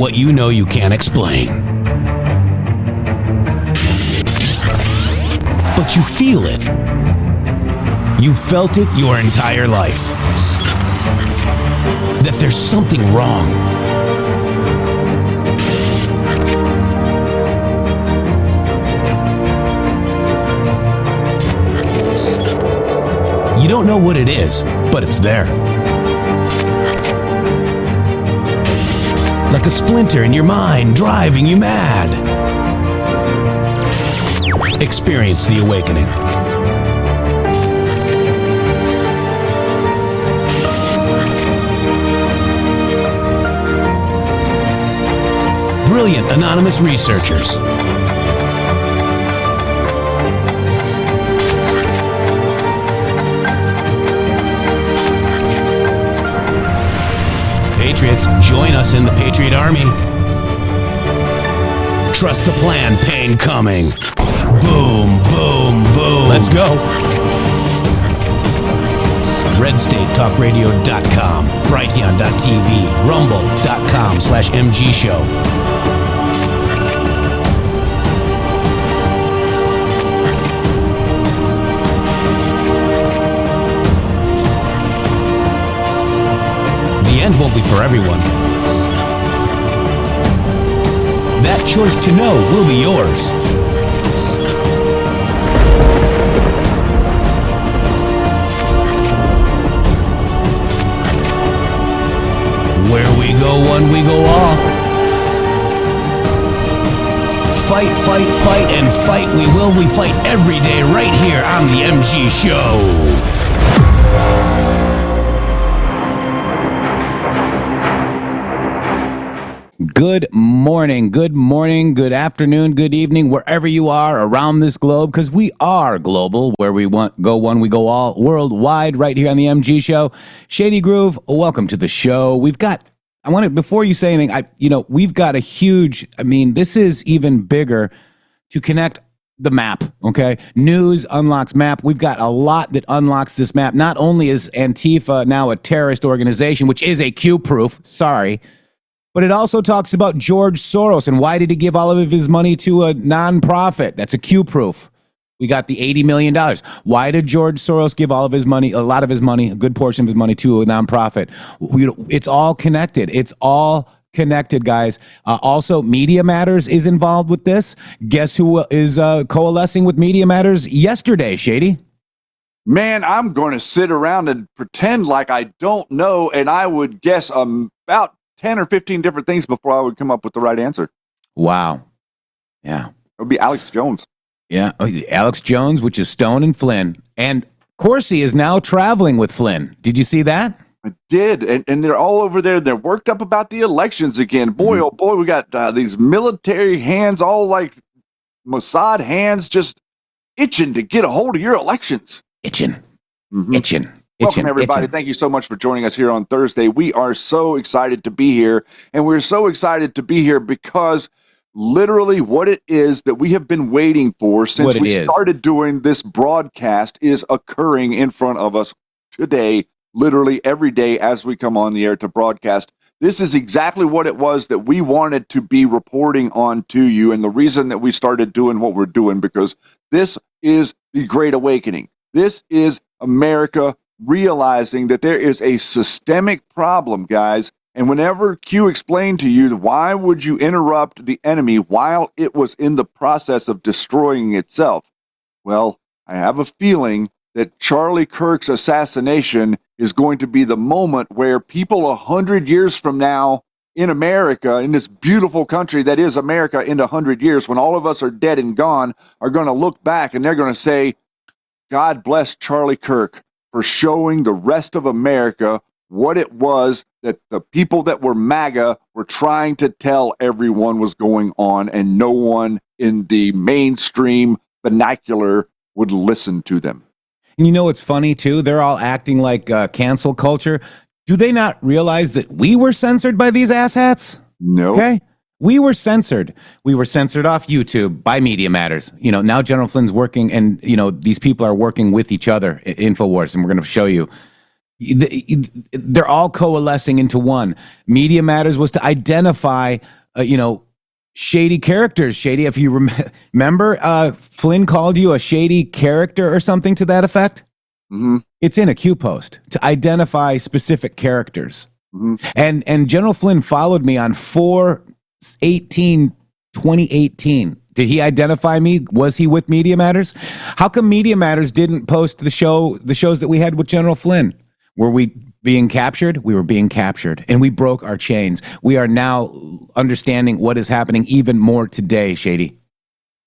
what you know you can't explain. But you feel it. You felt it your entire life. That there's something wrong. You don't know what it is, but it's there. Like a splinter in your mind, driving you mad. Experience the awakening. Brilliant anonymous researchers. Patriots, join us in the Patriot Army. Trust the plan, pain coming. Boom, boom, boom. Let's go. RedStateTalkRadio.com, Brighteon.tv, Rumble.com/MG Show. The end won't be for everyone. That choice to know will be yours. Where we go one, we go all. Fight, fight, fight, and fight we will. We fight every day right here on the MG Show. Good morning, good afternoon, good evening, wherever you are around this globe, because we are global. Where we go one, we go all, worldwide, right here on the MG Show. Shady Groove, welcome to the show. Before you say anything, we've got a huge, this is even bigger to connect the map, okay? News unlocks map. We've got a lot that unlocks this map. Not only is Antifa now a terrorist organization, which is a Q-proof, but it also talks about George Soros and why did he give all of his money to a nonprofit? That's a Q-proof. We got the $80 million. Why did George Soros give all of his money, a lot of his money, a good portion of his money to a nonprofit? It's all connected. It's all connected, guys. Also, Media Matters is involved with this. Guess who is coalescing with Media Matters yesterday, Shady? Man, I'm going to sit around and pretend like I don't know, and I would guess about 10 or 15 different things before I would come up with the right answer. Wow. Yeah. It would be Alex Jones. Yeah. Alex Jones, which is Stone and Flynn. And Corsi is now traveling with Flynn. Did you see that? I did. And they're all over there. They're worked up about the elections again. Boy, oh boy, we got these military hands, all like Mossad hands, just itching to get a hold of your elections. Itching. Welcome, everybody. Thank you so much for joining us here on Thursday. We are so excited to be here, and we're so excited to be here because literally what it is that we have been waiting for since we started doing this broadcast is occurring in front of us today, literally every day as we come on the air to broadcast. This is exactly what it was that we wanted to be reporting on to you, and the reason that we started doing what we're doing, because this is the Great Awakening. This is America realizing that there is a systemic problem, guys. And whenever Q explained to you, why would you interrupt the enemy while it was in the process of destroying itself? Well, I have a feeling that Charlie Kirk's assassination is going to be the moment where people 100 years from now in America, in this beautiful country that is America, in 100 years, when all of us are dead and gone, are going to look back and they're going to say, God bless Charlie Kirk for showing the rest of America what it was that the people that were MAGA were trying to tell everyone was going on, and no one in the mainstream vernacular would listen to them. And you know what's funny, too? They're all acting like cancel culture. Do they not realize that we were censored by these asshats? No. Okay? We were censored. We were censored off YouTube by Media Matters. Now General Flynn's working, and, these people are working with each other, Infowars, and we're going to show you. they're all coalescing into one. Media Matters was to identify, shady characters. Shady, if you remember, Flynn called you a shady character or something to that effect. Mm-hmm. It's in a Q post to identify specific characters. Mm-hmm. And General Flynn followed me on 4/18/2018. Did he identify me? Was he with Media Matters? How come Media Matters didn't post the shows that we had with General Flynn? Were we being captured? We were being captured, and we broke our chains. We are now understanding what is happening even more today, Shady.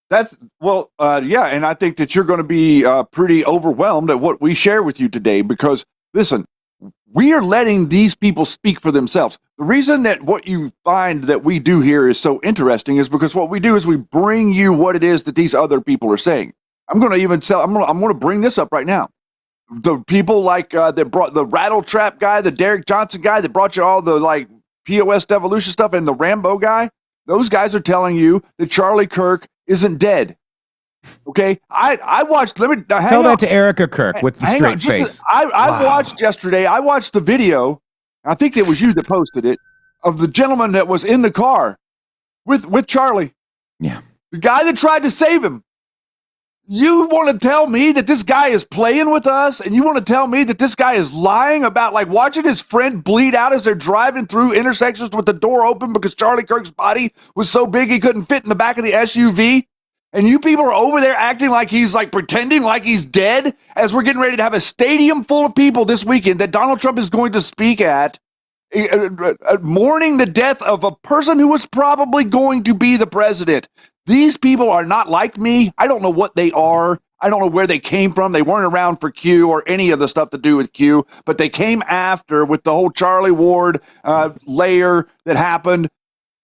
That's yeah, and I think that you're going to be pretty overwhelmed at what we share with you today because, listen, we are letting these people speak for themselves. The reason that what you find that we do here is so interesting is because what we do is we bring you what it is that these other people are saying. I'm going to bring this up right now. The people like that brought the rattle trap guy, the Derek Johnson guy that brought you all the like POS devolution stuff, and the Rambo guy. Those guys are telling you that Charlie Kirk isn't dead. Okay, I watched. Let me tell that to Erica Kirk with the straight face. I watched yesterday. I watched the video. I think it was you that posted it of the gentleman that was in the car with Charlie. Yeah, the guy that tried to save him. You want to tell me that this guy is playing with us, and you want to tell me that this guy is lying about like watching his friend bleed out as they're driving through intersections with the door open because Charlie Kirk's body was so big he couldn't fit in the back of the SUV? And you people are over there acting like he's like pretending like he's dead as we're getting ready to have a stadium full of people this weekend that Donald Trump is going to speak at, mourning the death of a person who was probably going to be the president. These people are not like me. I don't know what they are. I don't know where they came from. They weren't around for Q or any of the stuff to do with Q, but they came after with the whole Charlie Ward layer that happened.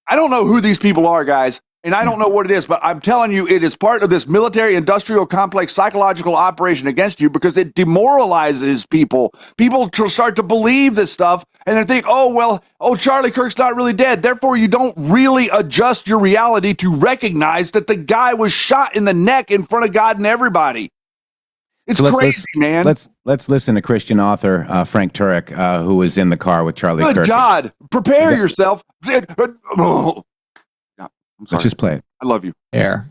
I don't know who these people are, guys. And I don't know what it is, but I'm telling you, it is part of this military-industrial complex psychological operation against you because it demoralizes people. People start to believe this stuff, and they think, Charlie Kirk's not really dead. Therefore, you don't really adjust your reality to recognize that the guy was shot in the neck in front of God and everybody. It's crazy, man. Let's listen to Christian author Frank Turek, who was in the car with Charlie Kirk. Good God, prepare yourself. Let's just play it. I love you. There.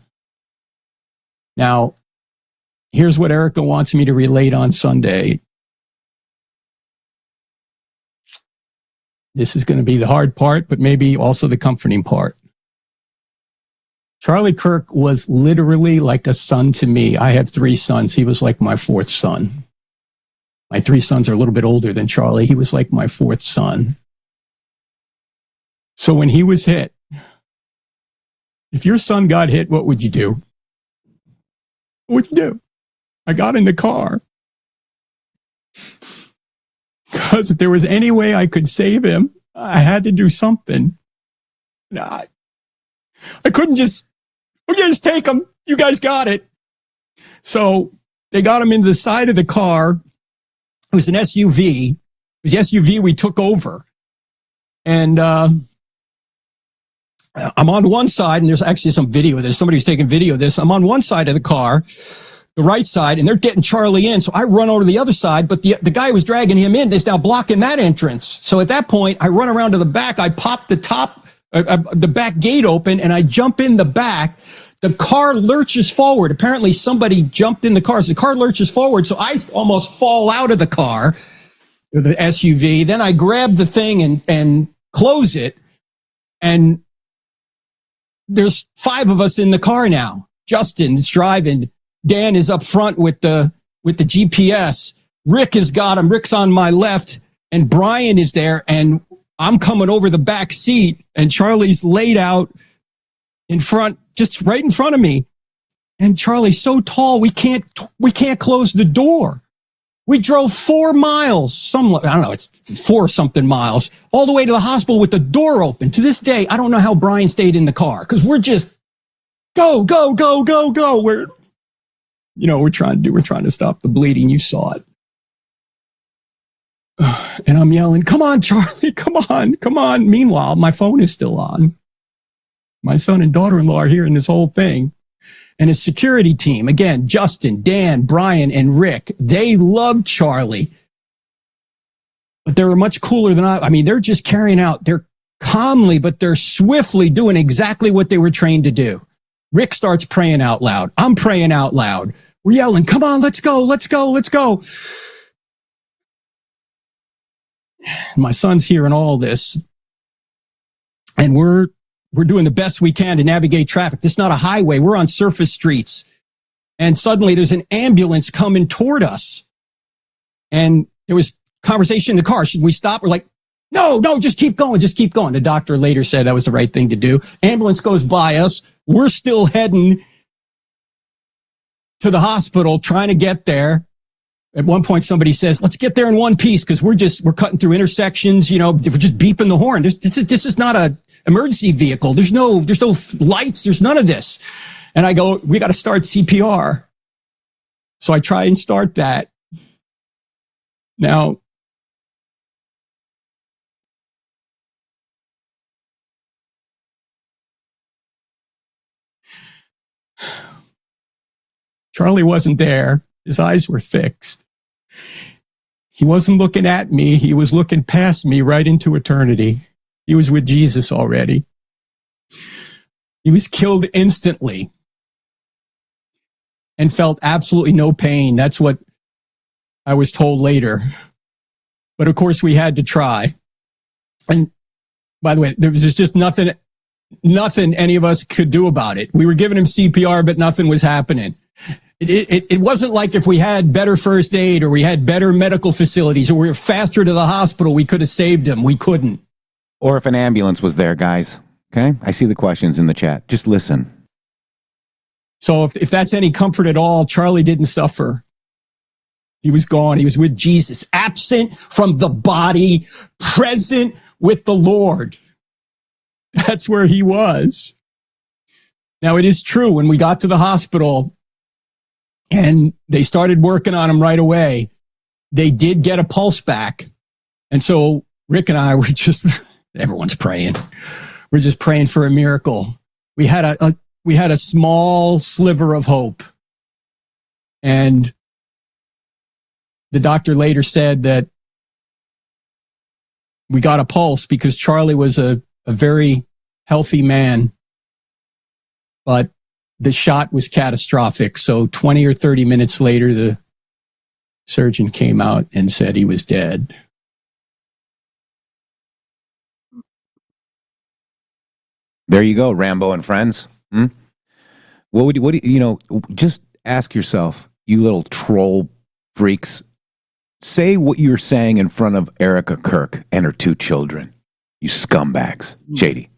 Now, here's what Erica wants me to relate on Sunday. This is going to be the hard part, but maybe also the comforting part. Charlie Kirk was literally like a son to me. I have 3 sons. He was like my 4th son. My 3 sons are a little bit older than Charlie. He was like my 4th son. So when he was hit, if your son got hit, what would you do? What would you do? I got in the car. Because if there was any way I could save him, I had to do something. I couldn't just take him. You guys got it. So they got him into the side of the car. It was an SUV. It was the SUV we took over. And I'm on one side, and there's actually some video of this. Somebody's taking video of this. I'm on one side of the car, the right side, and they're getting Charlie in. So I run over to the other side, but the guy who was dragging him in is now blocking that entrance. So at that point, I run around to the back. I pop the back gate open, and I jump in the back. The car lurches forward. Apparently, somebody jumped in the car. So the car lurches forward, so I almost fall out of the car, the SUV. Then I grab the thing and close it, and there's 5 of us in the car now. Justin is driving. Dan is up front with the GPS. Rick has got him. Rick's on my left, and Brian is there, and I'm coming over the back seat, and Charlie's laid out in front, just right in front of me. And Charlie's so tall, we can't close the door. We drove 4 miles, I don't know, it's 4 something miles, all the way to the hospital with the door open. To this day, I don't know how Brian stayed in the car because we're just go. We're trying to stop the bleeding. You saw it. And I'm yelling, come on, Charlie, come on. Meanwhile, my phone is still on. My son and daughter-in-law are hearing this whole thing. And his security team, again, Justin, Dan, Brian, and Rick, they love Charlie. but they were much cooler than I mean, they're just carrying out, they're calmly, but they're swiftly doing exactly what they were trained to do. Rick starts praying out loud. I'm praying out loud. We're yelling, come on, let's go, let's go, let's go. My son's hearing all this, and we're doing the best we can to navigate traffic. This is not a highway. We're on surface streets. And suddenly there's an ambulance coming toward us. And there was conversation in the car. Should we stop? We're like, no, just keep going. Just keep going. The doctor later said that was the right thing to do. Ambulance goes by us. We're still heading to the hospital, trying to get there. At one point, somebody says, let's get there in one piece because we're cutting through intersections. We're just beeping the horn. This is not a emergency vehicle. There's no lights. There's none of this. And I go, we got to start CPR. So I try and start that. Now, Charlie wasn't there. His eyes were fixed. He wasn't looking at me. He was looking past me right into eternity. He was with Jesus already. He was killed instantly and felt absolutely no pain. That's what I was told later. But of course, we had to try. And by the way, there was just nothing any of us could do about it. We were giving him CPR, but nothing was happening. It wasn't like if we had better first aid or we had better medical facilities or we were faster to the hospital, we could have saved him. We couldn't. Or if an ambulance was there, guys. Okay? I see the questions in the chat. Just listen. So if that's any comfort at all, Charlie didn't suffer. He was gone. He was with Jesus, absent from the body, present with the Lord. That's where he was. Now, it is true, when we got to the hospital and they started working on him right away, they did get a pulse back. And so Rick and I were just, everyone's praying. We're just praying for a miracle. We had a small sliver of hope. And the doctor later said that we got a pulse because Charlie was a very healthy man, but the shot was catastrophic. So 20 or 30 minutes later, the surgeon came out and said he was dead. There you go, Rambo and friends. What do you just ask yourself, you little troll freaks, say what you're saying in front of Erica Kirk and her 2 children. You scumbags. Shady.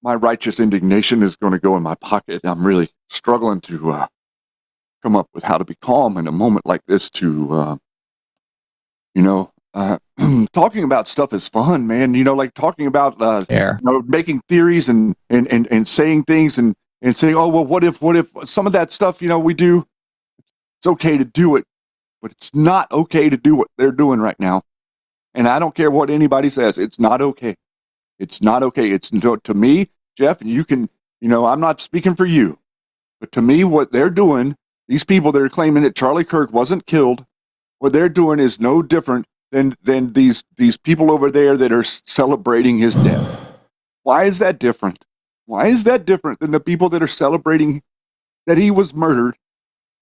My righteous indignation is going to go in my pocket. I'm really struggling to come up with how to be calm in a moment like this to, talking about stuff is fun, man. Like talking about making theories and saying things and saying, oh, well, what if some of that stuff, we do, it's okay to do it, but it's not okay to do what they're doing right now. And I don't care what anybody says. It's not okay. It's not okay. It's to me, Jeff, you can, I'm not speaking for you, but to me, what they're doing, these people that are claiming that Charlie Kirk wasn't killed, what they're doing is no different than these people over there that are celebrating his death. Why is that different? Why is that different than the people that are celebrating that he was murdered?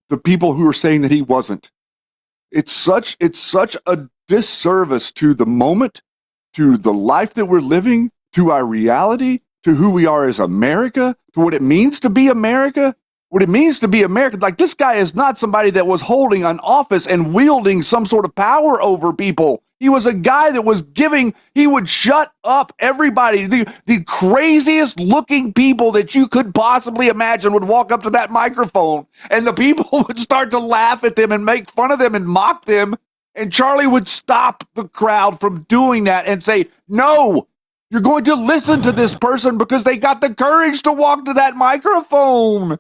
The people who are saying that he wasn't. It's such a disservice to the moment, to the life that we're living, to our reality, to who we are as America, to what it means to be America. What it means to be American. Like, this guy is not somebody that was holding an office and wielding some sort of power over people. He was a guy that was he would shut up everybody. The craziest looking people that you could possibly imagine would walk up to that microphone, and the people would start to laugh at them and make fun of them and mock them. And Charlie would stop the crowd from doing that and say, no, you're going to listen to this person because they got the courage to walk to that microphone.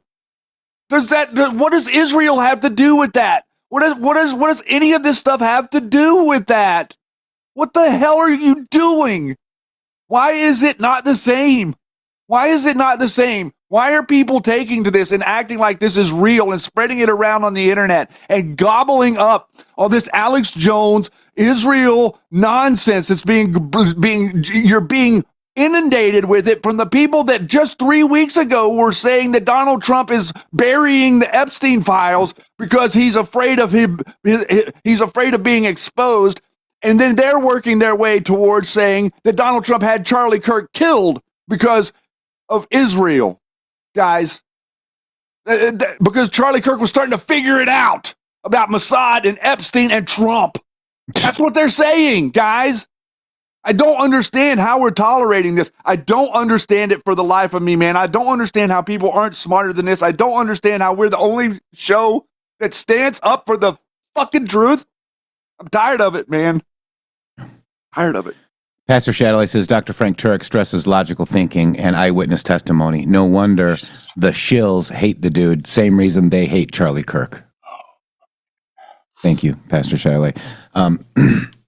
What does Israel have to do with that? What does any of this stuff have to do with that? What the hell are you doing? Why is it not the same? Why is it not the same? Why are people taking to this and acting like this is real and spreading it around on the internet and gobbling up all this Alex Jones Israel nonsense that's you're being inundated with it from the people that just 3 weeks ago were saying that Donald Trump is burying the Epstein files because he's afraid of he's afraid of being exposed. And then they're working their way towards saying that Donald Trump had Charlie Kirk killed because of Israel. Guys, because Charlie Kirk was starting to figure it out about Mossad and Epstein and Trump. That's what they're saying, guys. I don't understand how we're tolerating this. I don't understand it for the life of me, man. I don't understand how people aren't smarter than this. I don't understand how we're the only show that stands up for the fucking truth. I'm tired of it, man. Tired of it. Pastor Shadowy says Dr. Frank Turek stresses logical thinking and eyewitness testimony. No wonder the shills hate the dude. Same reason they hate Charlie Kirk. Thank you, Pastor Shadowy.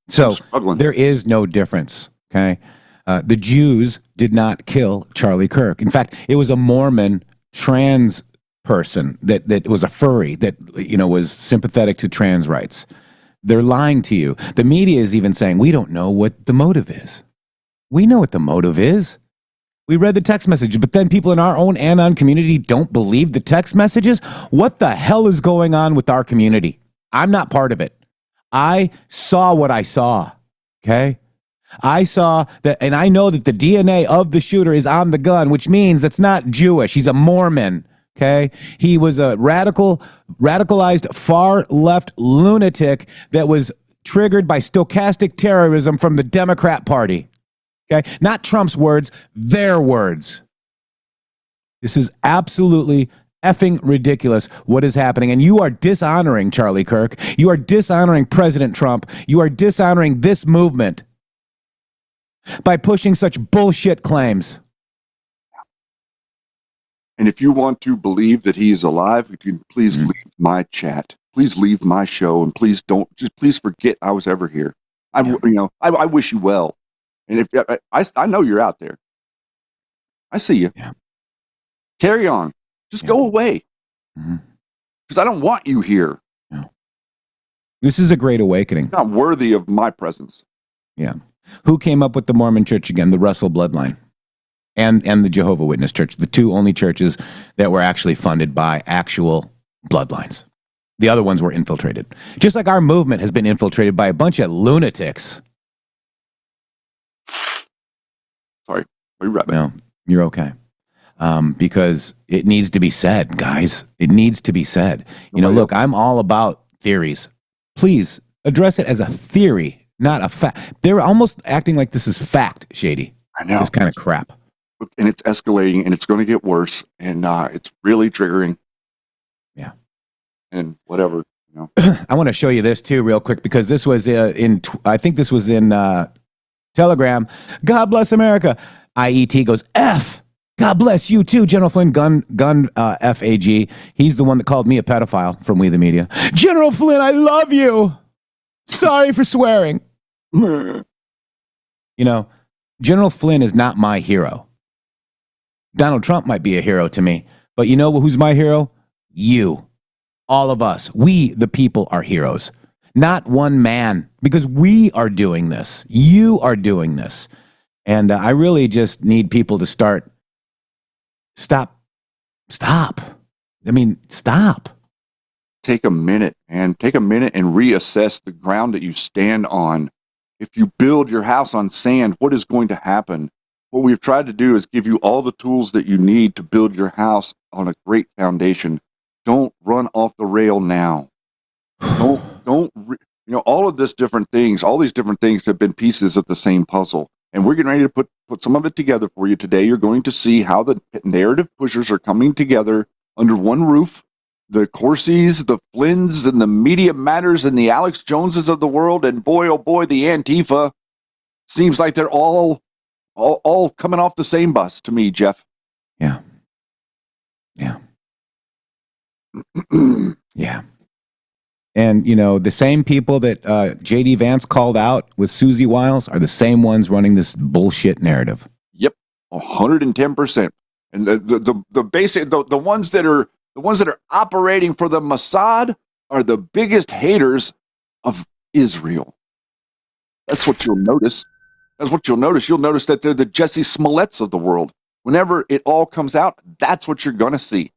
So there is no difference, okay? The Jews did not kill Charlie Kirk. In fact, it was a Mormon trans person that was a furry that, you know, was sympathetic to trans rights. They're lying to you. The media is even saying, we don't know what the motive is. We know what the motive is. We read the text message, but then people in our own Anon community don't believe the text messages. What the hell is going on with our community? I'm not part of it. I saw what I saw, okay? I saw that, and I know that the DNA of the shooter is on the gun, which means it's not Jewish. He's a Mormon. Okay, he was a radicalized far-left lunatic that was triggered by stochastic terrorism from the Democrat Party. Okay, not Trump's words, their words. This is absolutely effing ridiculous what is happening, and you are dishonoring Charlie Kirk. You are dishonoring President Trump. You are dishonoring this movement by pushing such bullshit claims. And if you want to believe that he is alive, you can please leave my chat. Please leave my show, and please please forget I was ever here. I wish you well. And if I know you're out there, I see you. Yeah. Carry on. Just go away. Because I don't want you here. Yeah. This is a great awakening. It's not worthy of my presence. Yeah. Who came up with the Mormon Church again? The Russell bloodline. And the Jehovah Witness Church, the two only churches that were actually funded by actual bloodlines. The other ones were infiltrated. Just like our movement has been infiltrated by a bunch of lunatics. Sorry, are you right back? No, you're okay. Because it needs to be said, guys. It needs to be said. You know, look, I'm all about theories. Please address it as a theory, not a fact. They're almost acting like this is fact, Shady. I know. It's kind of crap. And it's escalating, and it's going to get worse, and it's really triggering. Yeah. And whatever, you know. I want to show you this too, real quick, because this was I think this was in Telegram. God bless America. IET goes F. God bless you too, General Flynn. Gun FAG. He's the one that called me a pedophile from We the Media. General Flynn, I love you. Sorry for swearing. You know, General Flynn is not my hero. Donald Trump might be a hero to me, but you know who's my hero? You. All of us. We, the people, are heroes. Not one man, because we are doing this. You are doing this. And I really just need people to stop. I mean, stop. Take a minute, and take a minute and reassess the ground that you stand on. If you build your house on sand, what is going to happen? What we've tried to do is give you all the tools that you need to build your house on a great foundation. Don't run off the rail now. All of these different things have been pieces of the same puzzle. And we're getting ready to put some of it together for you today. You're going to see how the narrative pushers are coming together under one roof. The Corsies, the Flynns, and the Media Matters, and the Alex Joneses of the world, and boy, oh boy, the Antifa. Seems like they're all coming off the same bus to me, Jeff. Yeah. Yeah. Yeah. And, you know, the same people that J.D. Vance called out with Susie Wiles are the same ones running this bullshit narrative. Yep. 110%. And the basic the ones that are operating for the Mossad are the biggest haters of Israel. That's what you'll notice. You'll notice that they're the Jesse Smolletts of the world. Whenever it all comes out, that's what you're going to see.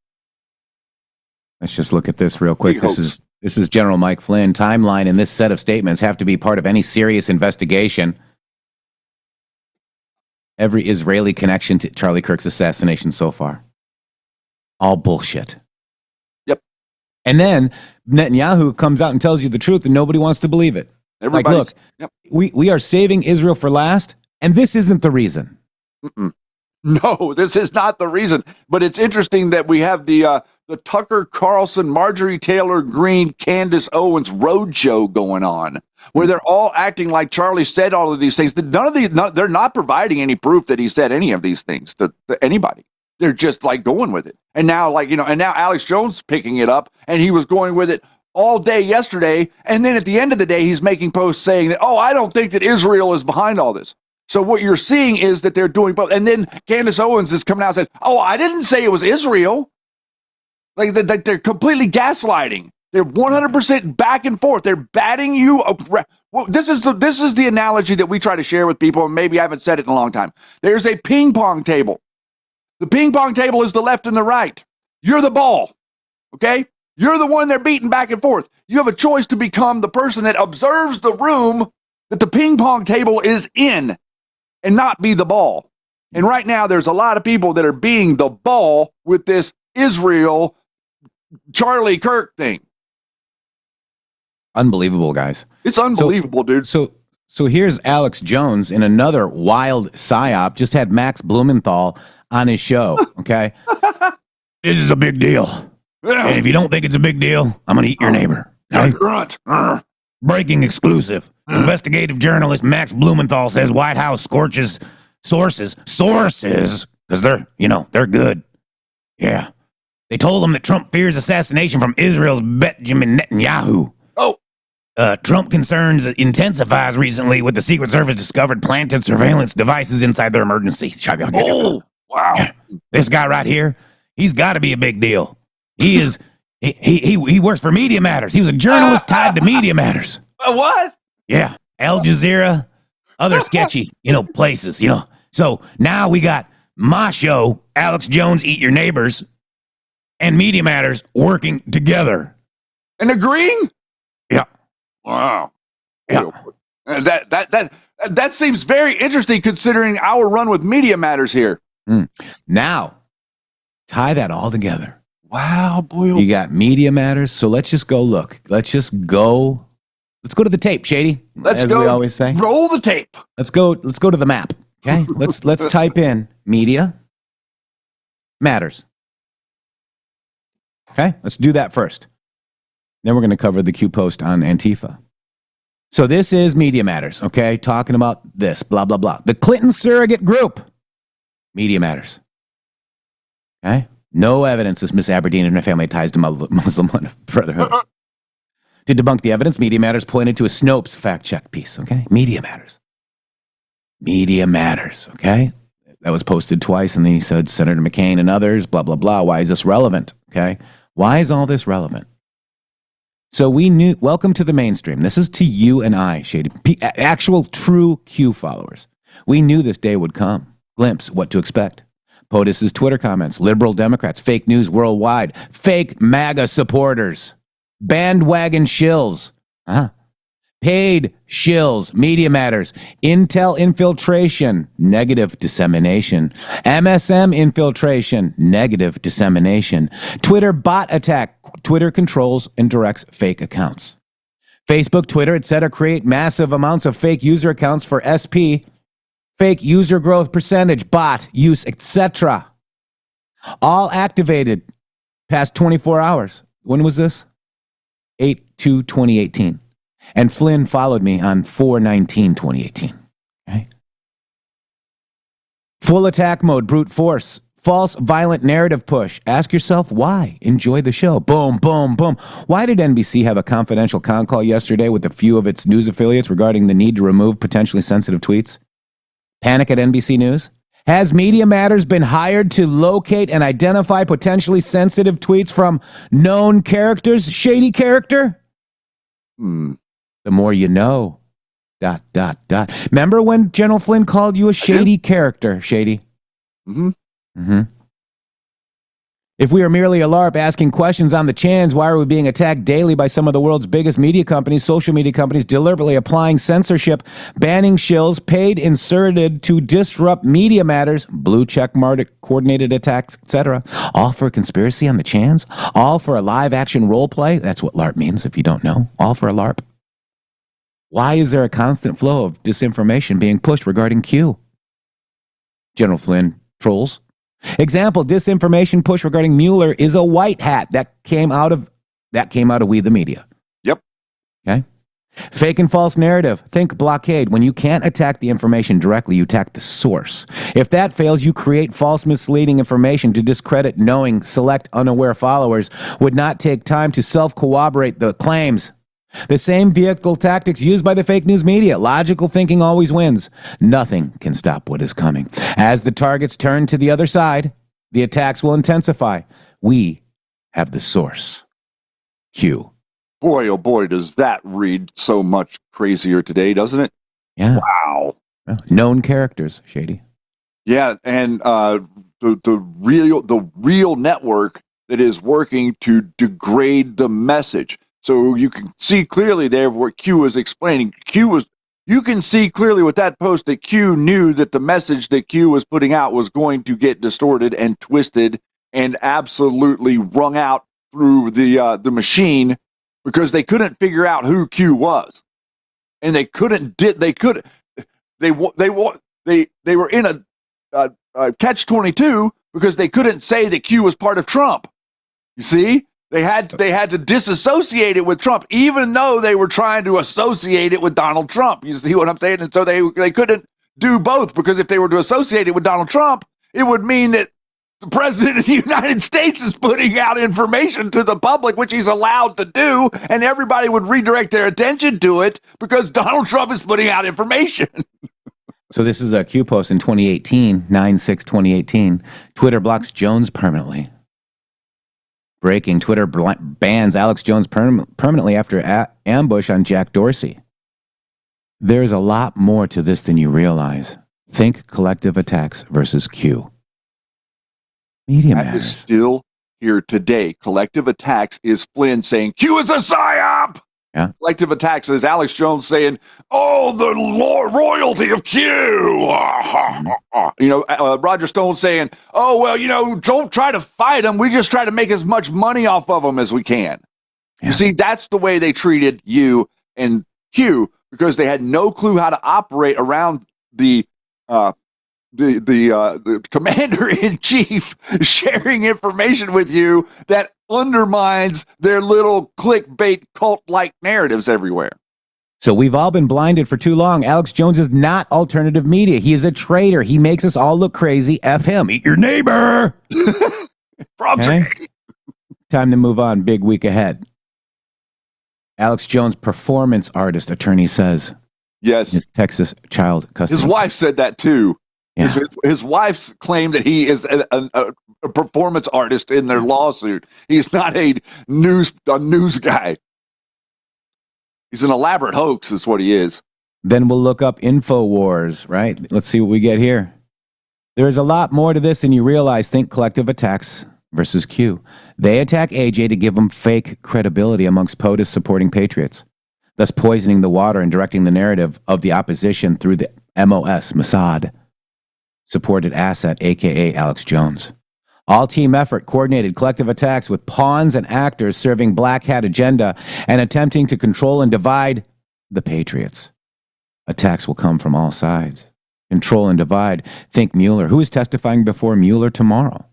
Let's just look at this real quick. This is General Mike Flynn. Timeline and this set of statements have to be part of any serious investigation. Every Israeli connection to Charlie Kirk's assassination so far. All bullshit. Yep. And then Netanyahu comes out and tells you the truth and nobody wants to believe it. Like, look, we are saving Israel for last, and this isn't the reason. Mm-mm. No, this is not the reason. But it's interesting that we have the Tucker Carlson, Marjorie Taylor Greene, Candace Owens roadshow going on, where they're all acting like Charlie said all of these things. They're not providing any proof that he said any of these things to anybody. They're just like going with it. And now, now Alex Jones picking it up, and he was going with it all day yesterday, and then at the end of the day, he's making posts saying that, I don't think that Israel is behind all this. So what you're seeing is that they're doing both. And then Candace Owens is coming out and said, I didn't say it was Israel. Like they're completely gaslighting. They're 100% back and forth. They're batting you. This is the analogy that we try to share with people, and maybe I haven't said it in a long time. There's a ping pong table. The ping pong table is the left and the right. You're the ball, okay? You're the one they're beating back and forth. You have a choice to become the person that observes the room that the ping pong table is in and not be the ball. And right now, there's a lot of people that are being the ball with this Israel Charlie Kirk thing. Unbelievable, guys. It's unbelievable, dude. So here's Alex Jones in another wild psyop. Just had Max Blumenthal on his show, okay? This is a big deal. Yeah. And if you don't think it's a big deal, I'm going to eat your neighbor. Okay? Breaking exclusive. Investigative journalist Max Blumenthal says White House scorches sources, because they're good. Yeah. They told him that Trump fears assassination from Israel's Benjamin Netanyahu. Trump concerns intensifies recently with the Secret Service discovered planted surveillance devices inside their emergency. Wow. Yeah. This guy right here, he's got to be a big deal. He is. He works for Media Matters. He was a journalist tied to Media Matters. What? Yeah, Al Jazeera, other sketchy, places. So now we got my show, Alex Jones, Eat Your Neighbors, and Media Matters working together and agreeing. Yeah. Wow. Yeah. That seems very interesting considering our run with Media Matters here. Now, tie that all together. Wow, boy. You got Media Matters, so let's just go look. Let's go to the tape, Shady. As we always say. Roll the tape. Let's go to the map. Okay? Let's type in Media Matters. Okay? Let's do that first. Then we're going to cover the Q post on Antifa. So this is Media Matters, okay? Talking about this, blah, blah, blah. The Clinton surrogate group. Media Matters. Okay? No evidence this Miss Aberdeen and her family ties to Muslim Brotherhood. To debunk the evidence, Media Matters pointed to a Snopes fact-check piece, okay? Media Matters. Media Matters, okay? That was posted twice, and then he said, Senator McCain and others, blah, blah, blah. Why is this relevant, okay? Why is all this relevant? So we knew, welcome to the mainstream. This is to you and I, Shady. Actual true Q followers. We knew this day would come. Glimpse what to expect. POTUS's Twitter comments, liberal Democrats, fake news worldwide, fake MAGA supporters, bandwagon shills, paid shills, Media Matters, Intel infiltration, negative dissemination, MSM infiltration, negative dissemination, Twitter bot attack, Twitter controls and directs fake accounts. Facebook, Twitter, etc. create massive amounts of fake user accounts for SP, fake user growth percentage, bot use, etc. All activated past 24 hours. When was this? 8/2/2018. And Flynn followed me on 4/19/2018. Okay. Full attack mode, brute force, false violent narrative push. Ask yourself why. Enjoy the show. Boom, boom, boom. Why did NBC have a confidential con call yesterday with a few of its news affiliates regarding the need to remove potentially sensitive tweets? Panic at NBC News? Has Media Matters been hired to locate and identify potentially sensitive tweets from known characters? Shady character? The more you know. ... Remember when General Flynn called you a shady character, Shady? If we are merely a LARP asking questions on the chans, why are we being attacked daily by some of the world's biggest media companies, social media companies, deliberately applying censorship, banning shills, paid inserted to disrupt Media Matters, blue check mark, coordinated attacks, etc. All for a conspiracy on the chans? All for a live action role play? That's what LARP means if you don't know. All for a LARP. Why is there a constant flow of disinformation being pushed regarding Q? General Flynn trolls. Example, disinformation push regarding Mueller is a white hat that came out of We the Media. Yep. Okay. Fake and false narrative. Think blockade. When you can't attack the information directly, you attack the source. If that fails, you create false, misleading information to discredit knowing, select unaware followers would not take time to self-corroborate the claims. The same vehicle tactics used by the fake news media. Logical thinking always wins. Nothing can stop what is coming. As the targets turn to the other side, the attacks will intensify. We have the source. Q. Boy, oh boy, does that read so much crazier today, doesn't it? Yeah. Wow. Known characters, Shady. Yeah, and the real network that is working to degrade the message. So you can see clearly there what Q was explaining. You can see clearly with that post that Q knew that the message that Q was putting out was going to get distorted and twisted and absolutely wrung out through the machine because they couldn't figure out who Q was, and they were in a catch-22 because they couldn't say that Q was part of Trump. You see? They had to disassociate it with Trump, even though they were trying to associate it with Donald Trump. You see what I'm saying? And so they couldn't do both, because if they were to associate it with Donald Trump, it would mean that the president of the United States is putting out information to the public, which he's allowed to do, and everybody would redirect their attention to it because Donald Trump is putting out information. So this is a Q post in 2018, 9/6/2018. Twitter blocks Jones permanently. Breaking, Twitter bans Alex Jones permanently after ambush on Jack Dorsey. There's a lot more to this than you realize. Think collective attacks versus Q. Media That Matters. is still here today. Collective attacks is Flynn saying, Q is a psyop! Yeah. Collective attacks is Alex Jones saying, oh, the royalty of Q! Roger Stone saying, oh, well, don't try to fight them. We just try to make as much money off of them as we can. Yeah. You see, that's the way they treated you and Q, because they had no clue how to operate around the commander-in-chief sharing information with you that undermines their little clickbait cult-like narratives everywhere. So we've all been blinded for too long. Alex Jones is not alternative media. He is a traitor. He makes us all look crazy. F him. Eat your neighbor. Okay? Time to move on. Big week ahead. Alex Jones, performance artist, attorney says. Yes. His Texas child custody. His wife said that too. Yeah. His wife's claimed that he is a performance artist in their lawsuit. He's not a news guy. He's an elaborate hoax is what he is. Then we'll look up Infowars, right? Let's see what we get here. There's a lot more to this than you realize. Think collective attacks versus Q. They attack AJ to give them fake credibility amongst POTUS supporting patriots, thus poisoning the water and directing the narrative of the opposition through the MOS, Mossad supported asset, aka Alex Jones. All team effort, coordinated collective attacks with pawns and actors serving black hat agenda and attempting to control and divide the patriots. Attacks will come from all sides. Control and divide. Think Mueller. Who is testifying before Mueller tomorrow?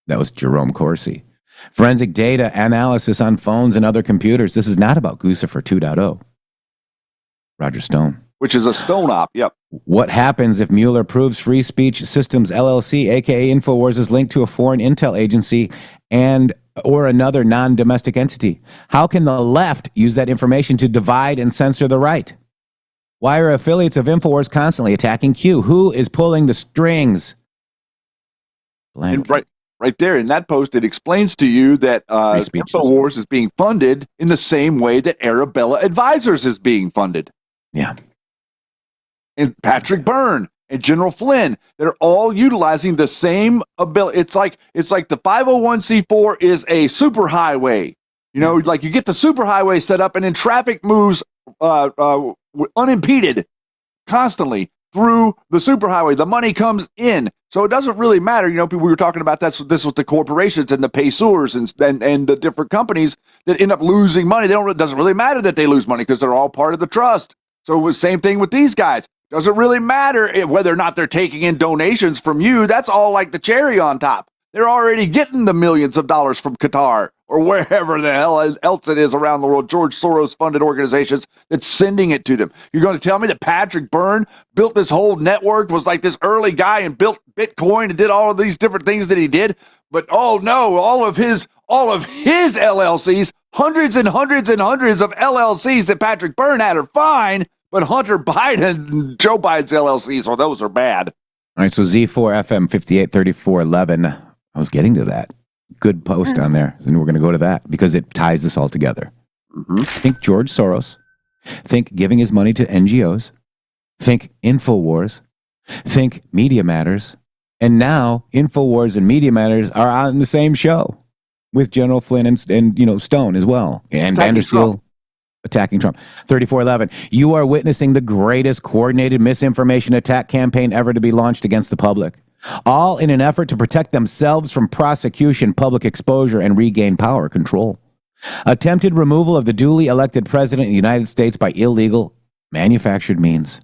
That was Jerome Corsi. Forensic data analysis on phones and other computers. This is not about Guccifer 2.0. Roger Stone. Which is a stone op, yep. What happens if Mueller proves Free Speech Systems LLC, aka Infowars, is linked to a foreign intel agency and or another non-domestic entity? How can the left use that information to divide and censor the right? Why are affiliates of Infowars constantly attacking Q? Who is pulling the strings? Blank. And right there in that post, it explains to you that speech Infowars is being funded in the same way that Arabella Advisors is being funded. Yeah. And Patrick Byrne and General Flynn, they're all utilizing the same ability. It's like the 501c4 is a superhighway. You know, like you get the superhighway set up, and then traffic moves unimpeded constantly through the superhighway. The money comes in, so it doesn't really matter. You know, we were talking about this with the corporations and the payeurs and the different companies that end up losing money. It doesn't really matter that they lose money because they're all part of the trust. So it was the same thing with these guys. Doesn't really matter whether or not they're taking in donations from you. That's all like the cherry on top. They're already getting the millions of dollars from Qatar or wherever the hell else it is around the world, George Soros funded organizations that's sending it to them. You're going to tell me that Patrick Byrne built this whole network, was like this early guy and built Bitcoin and did all of these different things that he did? But oh no, all of his LLCs, hundreds and hundreds and hundreds of LLCs that Patrick Byrne had are fine, but Hunter Biden and Joe Biden's LLCs, well, those are bad. All right, so Z4FM 583411. I was getting to that. Good post on there. And we're going to go to that because it ties this all together. Mm-hmm. Think George Soros. Think giving his money to NGOs. Think Infowars. Think Media Matters. And now Infowars and Media Matters are on the same show with General Flynn and Stone as well. And Vandersteel attacking Trump. 3411. You are witnessing the greatest coordinated misinformation attack campaign ever to be launched against the public. All in an effort to protect themselves from prosecution, public exposure, and regain power control. Attempted removal of the duly elected president of the United States by illegal, manufactured means.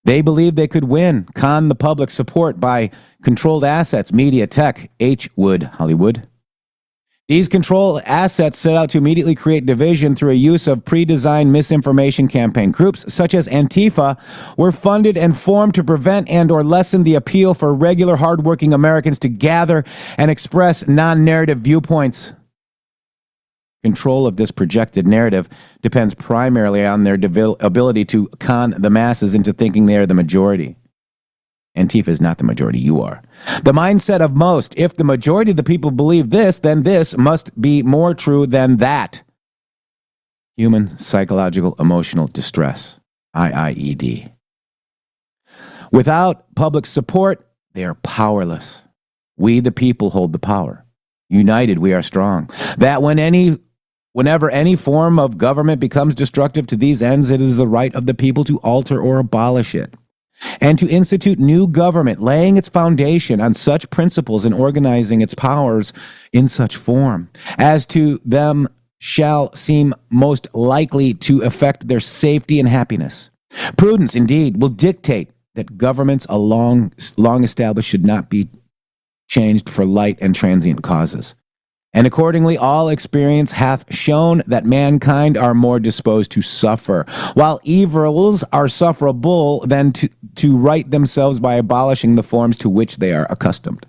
They believed they could win, con the public support by controlled assets, media, tech, Hollywood. These control assets set out to immediately create division through a use of pre-designed misinformation campaign. Groups such as Antifa were funded and formed to prevent and or lessen the appeal for regular hardworking Americans to gather and express non-narrative viewpoints. Control of this projected narrative depends primarily on their ability to con the masses into thinking they are the majority. Antifa is not the majority, you are. The mindset of most, if the majority of the people believe this, then this must be more true than that. Human psychological emotional distress, IIED. Without public support, they are powerless. We, the people, hold the power. United, we are strong. That whenever any form of government becomes destructive to these ends, it is the right of the people to alter or abolish it, and to institute new government, laying its foundation on such principles and organizing its powers in such form as to them shall seem most likely to affect their safety and happiness. Prudence, indeed, will dictate that governments long established should not be changed for light and transient causes. And accordingly, all experience hath shown that mankind are more disposed to suffer, while evils are sufferable than to right themselves by abolishing the forms to which they are accustomed.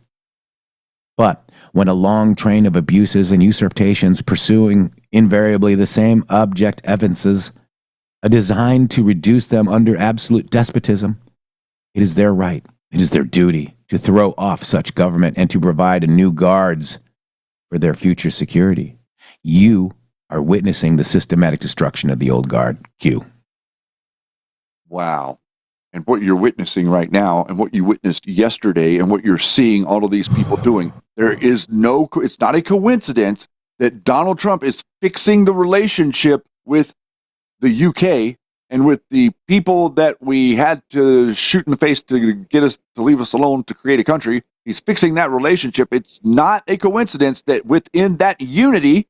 But when a long train of abuses and usurpations pursuing invariably the same object evinces a design to reduce them under absolute despotism, it is their right, it is their duty to throw off such government and to provide a new guards for their future security. You are witnessing the systematic destruction of the old guard. Q. Wow. And what you're witnessing right now and what you witnessed yesterday and what you're seeing all of these people doing, it's not a coincidence that Donald Trump is fixing the relationship with the UK and with the people that we had to shoot in the face to get us to leave us alone to create a country. He's fixing that relationship. It's not a coincidence that within that unity,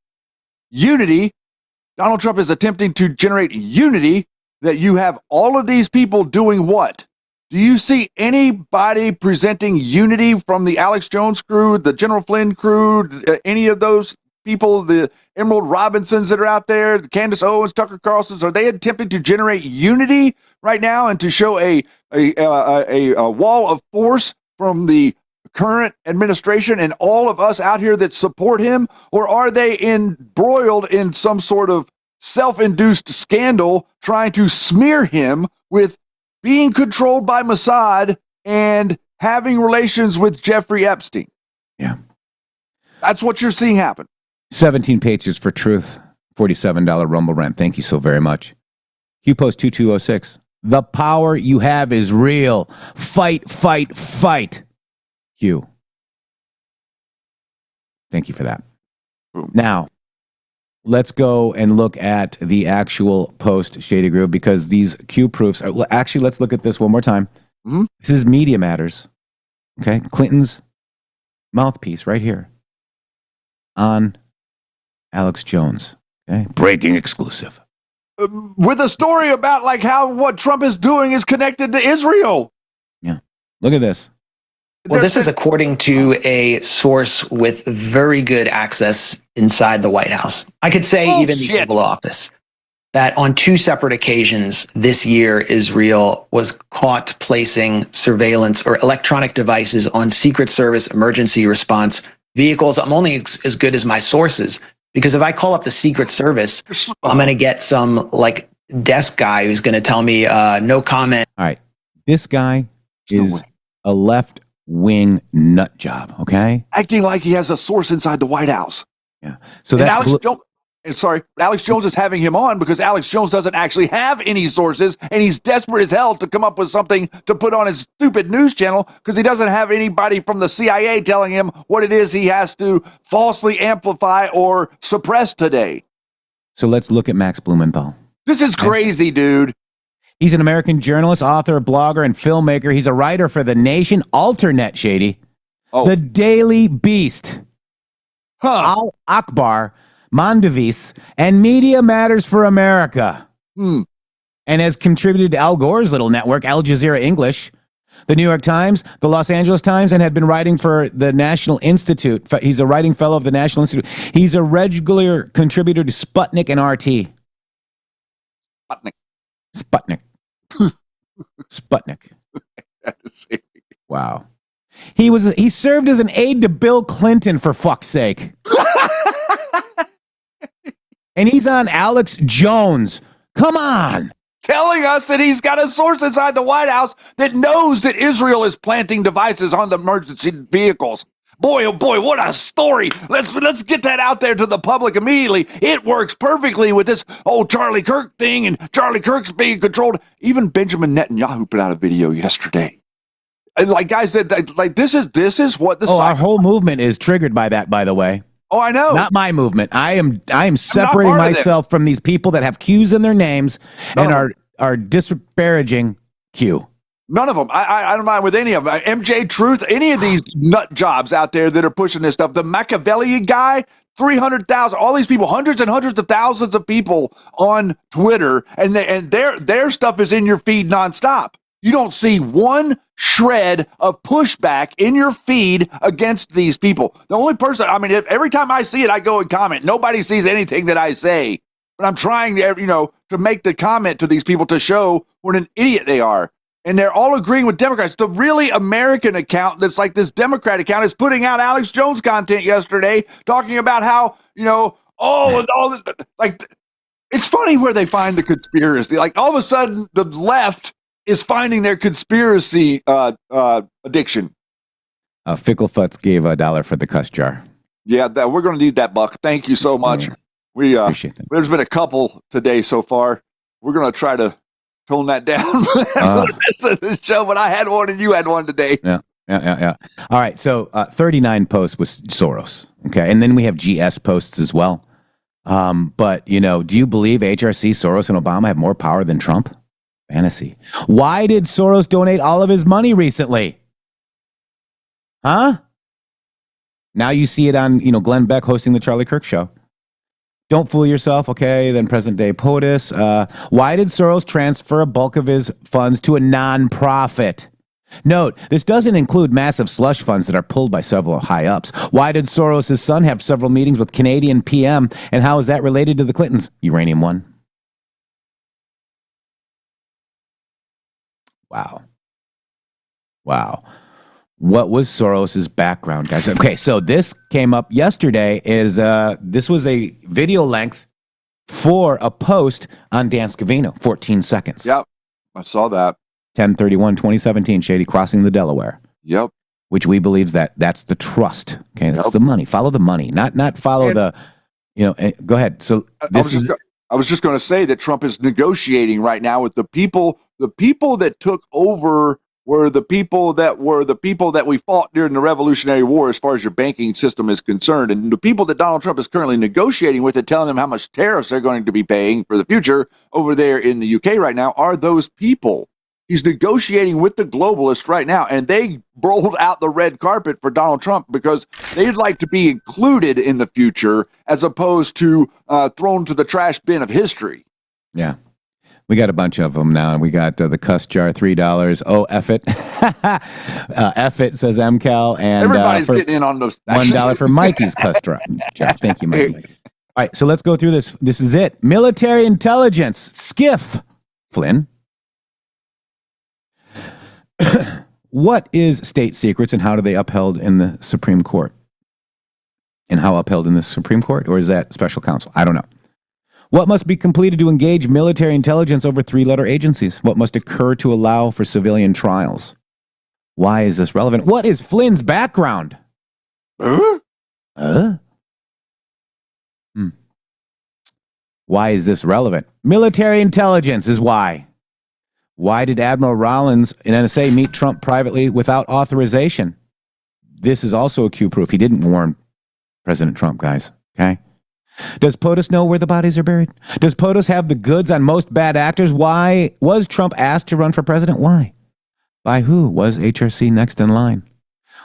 Donald Trump is attempting to generate unity, that you have all of these people doing what? Do you see anybody presenting unity from the Alex Jones crew, the General Flynn crew, any of those people, the Emerald Robinsons that are out there, the Candace Owens, Tucker Carlson's? Are they attempting to generate unity right now and to show a wall of force from the current administration and all of us out here that support him? Or are they embroiled in some sort of self-induced scandal trying to smear him with being controlled by Mossad and having relations with Jeffrey Epstein? Yeah. That's what you're seeing happen. 17 Patriots for Truth. $47 Rumble rent. Thank you so very much. Q Post 2206. The power you have is real. Fight, fight, fight. Q. Thank you for that. Boom. Now, let's go and look at the actual post, Shady Groove, because these Q proofs are, actually, let's look at this one more time. Mm-hmm. This is Media Matters. Okay. Clinton's mouthpiece right here on Alex Jones. Okay. Breaking exclusive. With a story about like how what Trump is doing is connected to Israel. Yeah. Look at this. Well, this is according to a source with very good access inside the White House. I could say even the Oval Office. That on 2 separate occasions this year, Israel was caught placing surveillance or electronic devices on Secret Service emergency response vehicles. I'm only as good as my sources, because if I call up the Secret Service, I'm going to get some like desk guy who's going to tell me no comment. All right. This guy is a left-wing nut job, okay? Acting like he has a source inside the White House. Yeah. So that's Alex Jones is having him on because Alex Jones doesn't actually have any sources, and he's desperate as hell to come up with something to put on his stupid news channel because he doesn't have anybody from the CIA telling him what it is he has to falsely amplify or suppress today. So let's look at Max Blumenthal. This is crazy, dude. He's an American journalist, author, blogger, and filmmaker. He's a writer for The Nation, Alternet, Shady, The Daily Beast, Al Akbar, Mondevis, and Media Matters for America. And has contributed to Al Gore's little network, Al Jazeera English, the New York Times, the Los Angeles Times, and had been writing for the National Institute. He's a writing fellow of the National Institute. He's a regular contributor to Sputnik and RT. Sputnik. Sputnik. Wow. He served as an aide to Bill Clinton, for fuck's sake. And he's on Alex Jones. Come on. Telling us that he's got a source inside the White House that knows that Israel is planting devices on the emergency vehicles. Boy, oh boy, what a story. Let's get that out there to the public immediately. It works perfectly with this old Charlie Kirk thing, and Charlie Kirk's being controlled. Even Benjamin Netanyahu put out a video yesterday. And like guys said, like this is what the our whole movement is triggered by that, by the way. Oh, I know. Not my movement. I am separating myself from these people that have Q's in their names and are disparaging Q. None of them. I don't mind with any of them. MJ Truth, any of these nut jobs out there that are pushing this stuff. The Machiavelli guy, 300,000. All these people, hundreds and hundreds of thousands of people on Twitter, and their stuff is in your feed nonstop. You don't see one shred of pushback in your feed against these people. The only person, every time I see it, I go and comment. Nobody sees anything that I say. But I'm trying to, to make the comment to these people to show what an idiot they are. And they're all agreeing with Democrats. The really American account that's like this Democrat account is putting out Alex Jones content yesterday, talking about how, it's funny where they find the conspiracy. Like all of a sudden, the left is finding their conspiracy addiction. Ficklefuts gave $1 for the cuss jar. Yeah, we're going to need that, Buck. Thank you so much. Yeah. Appreciate that. There's been a couple today so far. We're going to try to tone that down for the rest of the show, but I had one and you had one today. Yeah. All right, so 39 posts was Soros. Okay, and then we have GS posts as well. But, do you believe HRC, Soros, and Obama have more power than Trump? Fantasy. Why did Soros donate all of his money recently? Huh? Now you see it on, Glenn Beck hosting the Charlie Kirk show. Don't fool yourself. Okay, then present day POTUS. Why did Soros transfer a bulk of his funds to a nonprofit? Note, this doesn't include massive slush funds that are pulled by several high ups. Why did Soros' son have several meetings with Canadian PM, and how is that related to the Clintons? Uranium one. Wow. What was Soros's background, guys? Okay, so this came up yesterday. This was a video length for a post on Dan Scavino, 14 seconds. Yep, I saw that. 10/31/2017, Shady, crossing the Delaware. Yep. which we believe that's the trust. Okay, that's the money. Follow the money, not follow the. Go ahead. So I was just going to say that Trump is negotiating right now with the people. The people that took over were the people that we fought during the Revolutionary War, as far as your banking system is concerned. And the people that Donald Trump is currently negotiating with and telling them how much tariffs they're going to be paying for the future over there in the UK right now are those people. He's negotiating with the globalists right now, and they rolled out the red carpet for Donald Trump because they'd like to be included in the future as opposed to thrown to the trash bin of history. Yeah. We got a bunch of them now, and we got the cuss jar, $3. Oh, F it. F it, says MCal. And everybody's getting in on those. $1 for Mikey's cuss jar. Thank you, Mikey. All right, so let's go through this. This is it. Military intelligence, SCIF. Flynn. What is state secrets, and how do they upheld in the Supreme Court? And how upheld in the Supreme Court? Or is that special counsel? I don't know. What must be completed to engage military intelligence over 3-letter agencies? What must occur to allow for civilian trials? Why is this relevant? What is Flynn's background? Why is this relevant? Military intelligence is why. Why did Admiral Rollins in NSA meet Trump privately without authorization? This is also a Q proof. He didn't warn President Trump, guys. Okay. Does POTUS know where the bodies are buried? Does POTUS have the goods on most bad actors? Why was Trump asked to run for president? Why? By who? Was HRC next in line?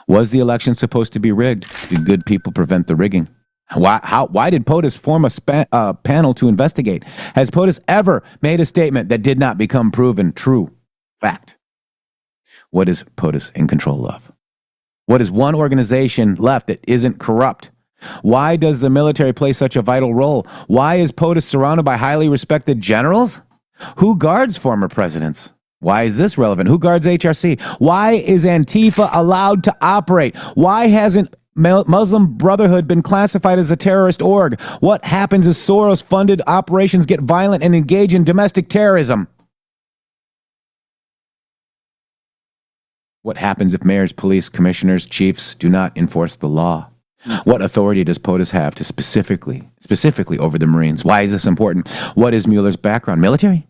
Was the election supposed to be rigged? Did good people prevent the rigging? Why did POTUS form a panel to investigate? Has POTUS ever made a statement that did not become proven true? Fact. What is POTUS in control of? What is one organization left that isn't corrupt? Why does the military play such a vital role? Why is POTUS surrounded by highly respected generals? Who guards former presidents? Why is this relevant? Who guards HRC? Why is Antifa allowed to operate? Why hasn't Muslim Brotherhood been classified as a terrorist org? What happens as Soros-funded operations get violent and engage in domestic terrorism? What happens if mayors, police, commissioners, chiefs do not enforce the law? What authority does POTUS have to specifically over the Marines? Why is this important? What is Mueller's background? Military?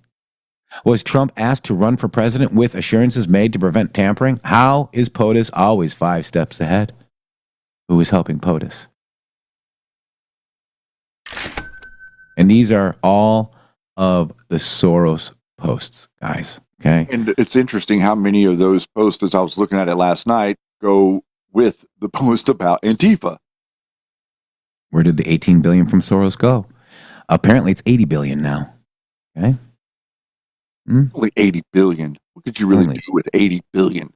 Was Trump asked to run for president with assurances made to prevent tampering? How is POTUS always 5 steps ahead? Who is helping POTUS? And these are all of the Soros posts, guys. Okay. And it's interesting how many of those posts, as I was looking at it last night, go with the post about Antifa. Where did the 18 billion from Soros go? Apparently it's 80 billion now. Okay. Only 80 billion. What could you really do with 80 billion?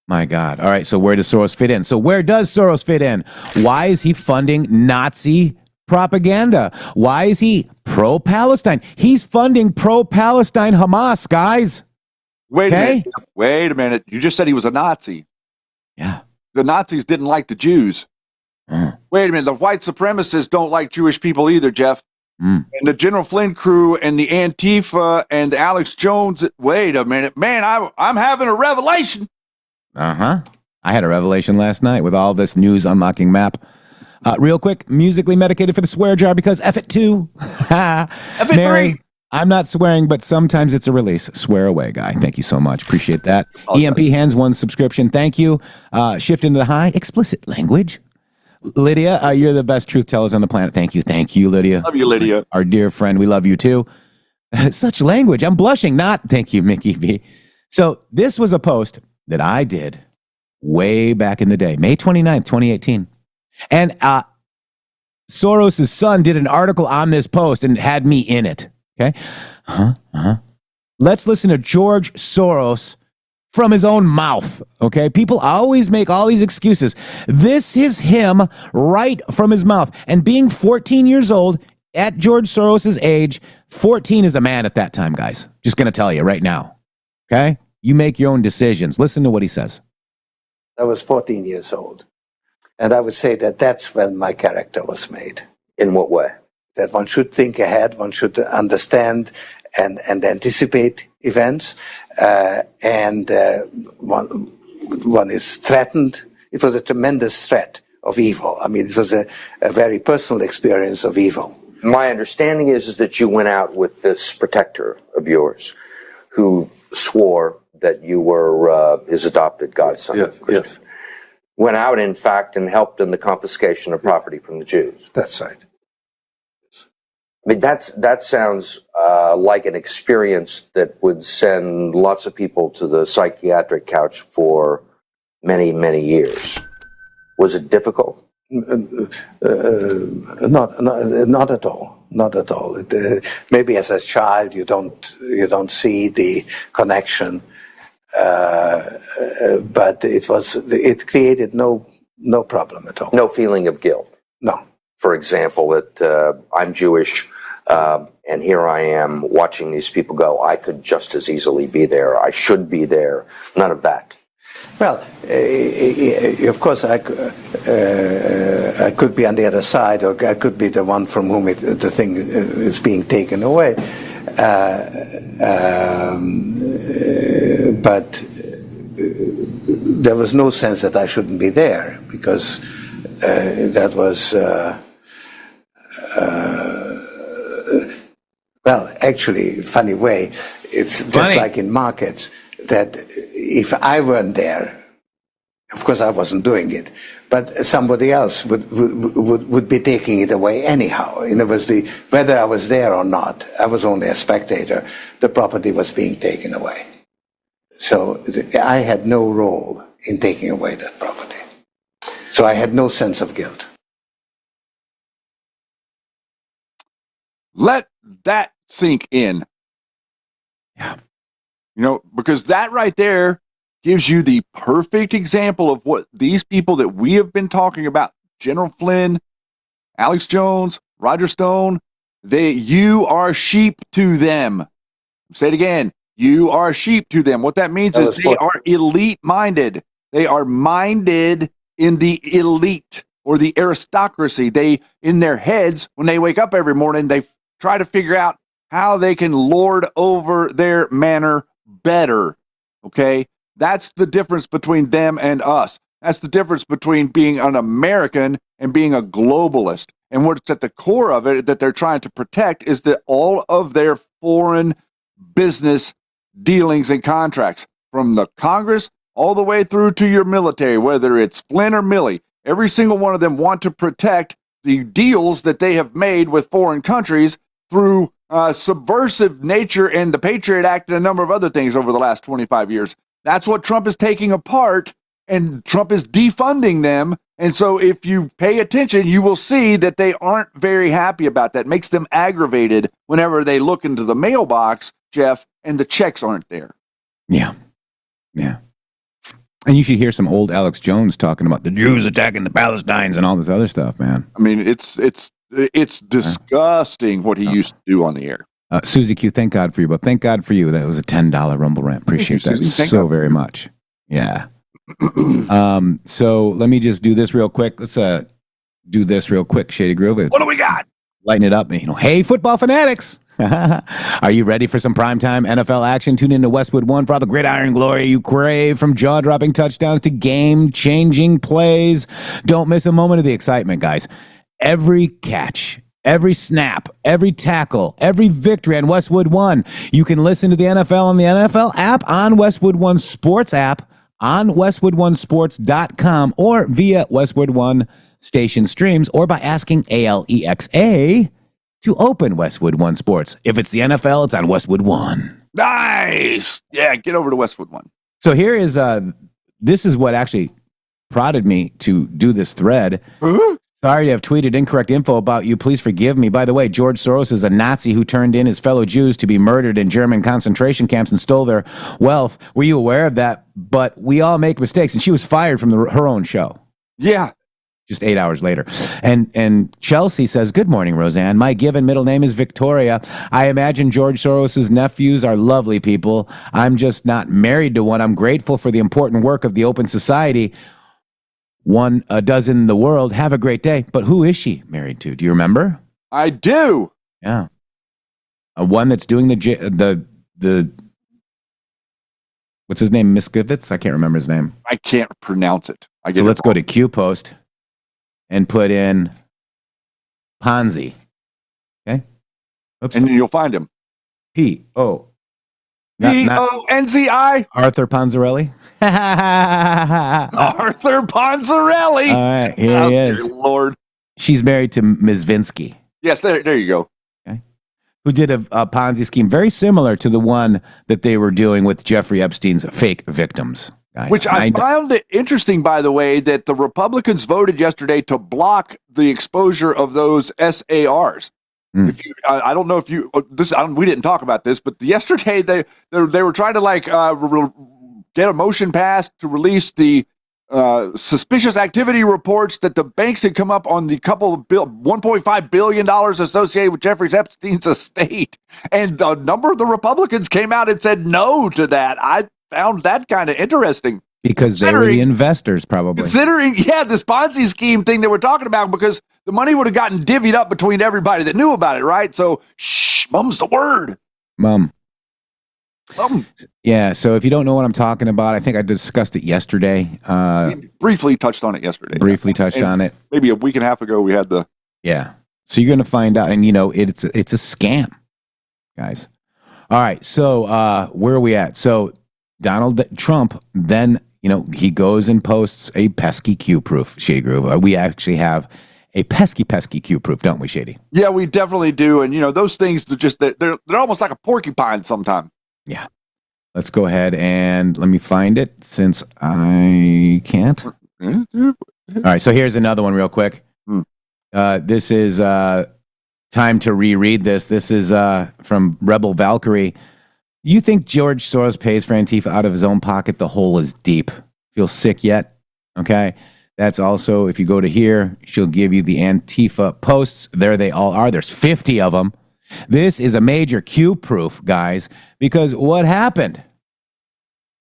My God. All right. So where does Soros fit in? So where does Soros fit in? Why is he funding Nazi propaganda? Why is he pro-Palestine? He's funding pro-Palestine Hamas, guys. Wait a minute. You just said he was a Nazi. Yeah. The Nazis didn't like the Jews. Wait a minute. The white supremacists don't like Jewish people either, Jeff. And the General Flynn crew and the Antifa and Alex Jones. Wait a minute. Man, I'm having a revelation. I had a revelation last night with all this news unlocking map. Real quick, musically medicated for the swear jar because F it too. Mary, I'm not swearing, but sometimes it's a release. Swear away, guy. Thank you so much. Appreciate that. EMP hands 1 subscription. Thank you. Shift into the high explicit language. Lydia, you're the best truth tellers on the planet. Thank you. Thank you, Lydia. Love you, Lydia. Our dear friend. We love you too. Such language. I'm blushing. Thank you, Mickey B. So this was a post that I did way back in the day, May 29th, 2018. And Soros' son did an article on this post and had me in it. Okay. Let's listen to George Soros from his own mouth. Okay. People always make all these excuses. This is him right from his mouth. And being 14 years old at George Soros' age, 14 is a man at that time, guys. Just going to tell you right now. Okay. You make your own decisions. Listen to what he says. I was 14 years old. And I would say that that's when my character was made. In what way? That one should think ahead, one should understand and anticipate events. One one is threatened. It was a tremendous threat of evil. I mean, it was a very personal experience of evil. My understanding is that you went out with this protector of yours who swore that you were his adopted godson. Yes. Went out, in fact, and helped in the confiscation of property from the Jews. That's right. I mean, that sounds like an experience that would send lots of people to the psychiatric couch for many, many years. Was it difficult? Not at all. Not at all. Maybe as a child you don't see the connection, but it created no problem at all. No feeling of guilt. No. For example, that I'm Jewish, and here I am watching these people go. I could just as easily be there. I should be there. None of that. Well, of course, I could be on the other side, or I could be the one from whom the thing is being taken away. But there was no sense that I shouldn't be there, because that was... well, actually, funny way, it's just like in markets, that if I weren't there, of course I wasn't doing it, but somebody else would be taking it away anyhow. In other words, whether I was there or not, I was only a spectator, the property was being taken away. So I had no role in taking away that property. So I had no sense of guilt. Let that sink in. Yeah. Because that right there gives you the perfect example of what these people that we have been talking about, General Flynn, Alex Jones, Roger Stone, you are sheep to them. Say it again. You are sheep to them. What that means is they are elite minded. They are minded in the elite or the aristocracy. They, in their heads, when they wake up every morning, they try to figure out how they can lord over their manor better. Okay? That's the difference between them and us. That's the difference between being an American and being a globalist. And what's at the core of it that they're trying to protect is that all of their foreign business dealings and contracts, from the Congress all the way through to your military, whether it's Flynn or Milley, every single one of them want to protect the deals that they have made with foreign countries through subversive nature and the Patriot Act and a number of other things over the last 25 years. That's what Trump is taking apart, and Trump is defunding them. And so if you pay attention, you will see that they aren't very happy about that. It makes them aggravated whenever they look into the mailbox, Jeff, and the checks aren't there. Yeah. Yeah. And you should hear some old Alex Jones talking about the Jews attacking the Palestinians and all this other stuff, man. I mean, it's disgusting what he used to do on the air. Susie Q, thank God for you, but thank God for you. That was a $10 Rumble rant. Appreciate that so very much. Yeah. So let me just do this real quick. Let's do this real quick, Shady Groove. What do we got? Lighten it up. Hey, football fanatics. Are you ready for some primetime NFL action? Tune in to Westwood One for all the gridiron glory you crave, from jaw-dropping touchdowns to game-changing plays. Don't miss a moment of the excitement, guys. Every catch, every snap, every tackle, every victory on Westwood One. You can listen to the NFL on the NFL app, on Westwood One Sports app, on westwoodonesports.com, or via Westwood One station streams, or by asking Alexa to open Westwood One Sports. If it's the NFL, it's on Westwood One. Nice. Yeah, get over to Westwood One. So here is, this is what actually prodded me to do this thread. Sorry to have tweeted incorrect info about you. Please forgive me. By the way, George Soros is a Nazi who turned in his fellow Jews to be murdered in German concentration camps and stole their wealth. Were you aware of that? But we all make mistakes. And she was fired from her own show. Yeah. Just 8 hours later. And Chelsea says, good morning, Roseanne. My given middle name is Victoria. I imagine George Soros's nephews are lovely people. I'm just not married to one. I'm grateful for the important work of the Open Society. One does in the world. Have a great day. But who is she married to? Do you remember? I do. Yeah. One that's doing the What's his name? Miskovitz? I can't remember his name. I can't pronounce it. So let's go to Q Post and put in Ponzi. Okay. Oops. And you'll find him. P-O-N-Z-I. Arthur Ponzarelli. Arthur Ponzarelli. All right, here he is. Dear Lord. She's married to Ms. Vinsky. Yes, there you go. Okay. Who did a Ponzi scheme very similar to the one that they were doing with Jeffrey Epstein's fake victims. Guys, which I found it interesting, by the way, that the Republicans voted yesterday to block the exposure of those SARs. I don't know if you we didn't talk about this, but yesterday they were trying to get a motion passed to release the suspicious activity reports that the banks had come up on the couple of $1.5 billion associated with Jeffrey Epstein's estate, and a number of the Republicans came out and said no to that. I found that kind of interesting. Because they were the investors, probably. Considering, this Ponzi scheme thing that we're talking about, because the money would have gotten divvied up between everybody that knew about it, right? So, shh, mum's the word. Mum. Yeah, so if you don't know what I'm talking about, I think I discussed it yesterday. We briefly touched on it yesterday. On it. Maybe a week and a half ago we had the... Yeah. So you're going to find out, and it's a scam, guys. All right, so where are we at? So Donald Trump then... he goes and posts a pesky Q-proof, Shady Groove. We actually have a pesky Q-proof, don't we, Shady? Yeah, we definitely do. And, those things, they're almost like a porcupine sometimes. Yeah. Let's go ahead and let me find it since I can't. All right, so here's another one real quick. This is time to reread this. This is from Rebel Valkyrie. You think George Soros pays for Antifa out of his own pocket? The hole is deep. Feel sick yet? Okay. That's also, if you go to here, she'll give you the Antifa posts. There they all are. There's 50 of them. This is a major Q-proof, guys, because what happened?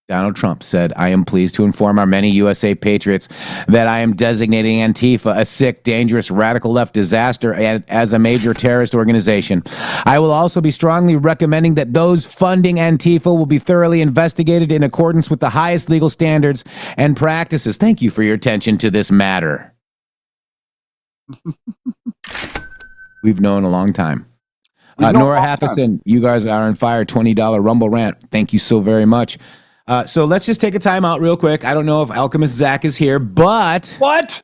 Donald Trump said, I am pleased to inform our many USA patriots that I am designating Antifa a sick, dangerous, radical left disaster and as a major terrorist organization. I will also be strongly recommending that those funding Antifa will be thoroughly investigated in accordance with the highest legal standards and practices. Thank you for your attention to this matter. We've known a long time. Nora Hathison, you guys are on fire. $20 Rumble rant. Thank you so very much. So let's just take a time out real quick. I don't know if Alchemist Zach is here, but... What?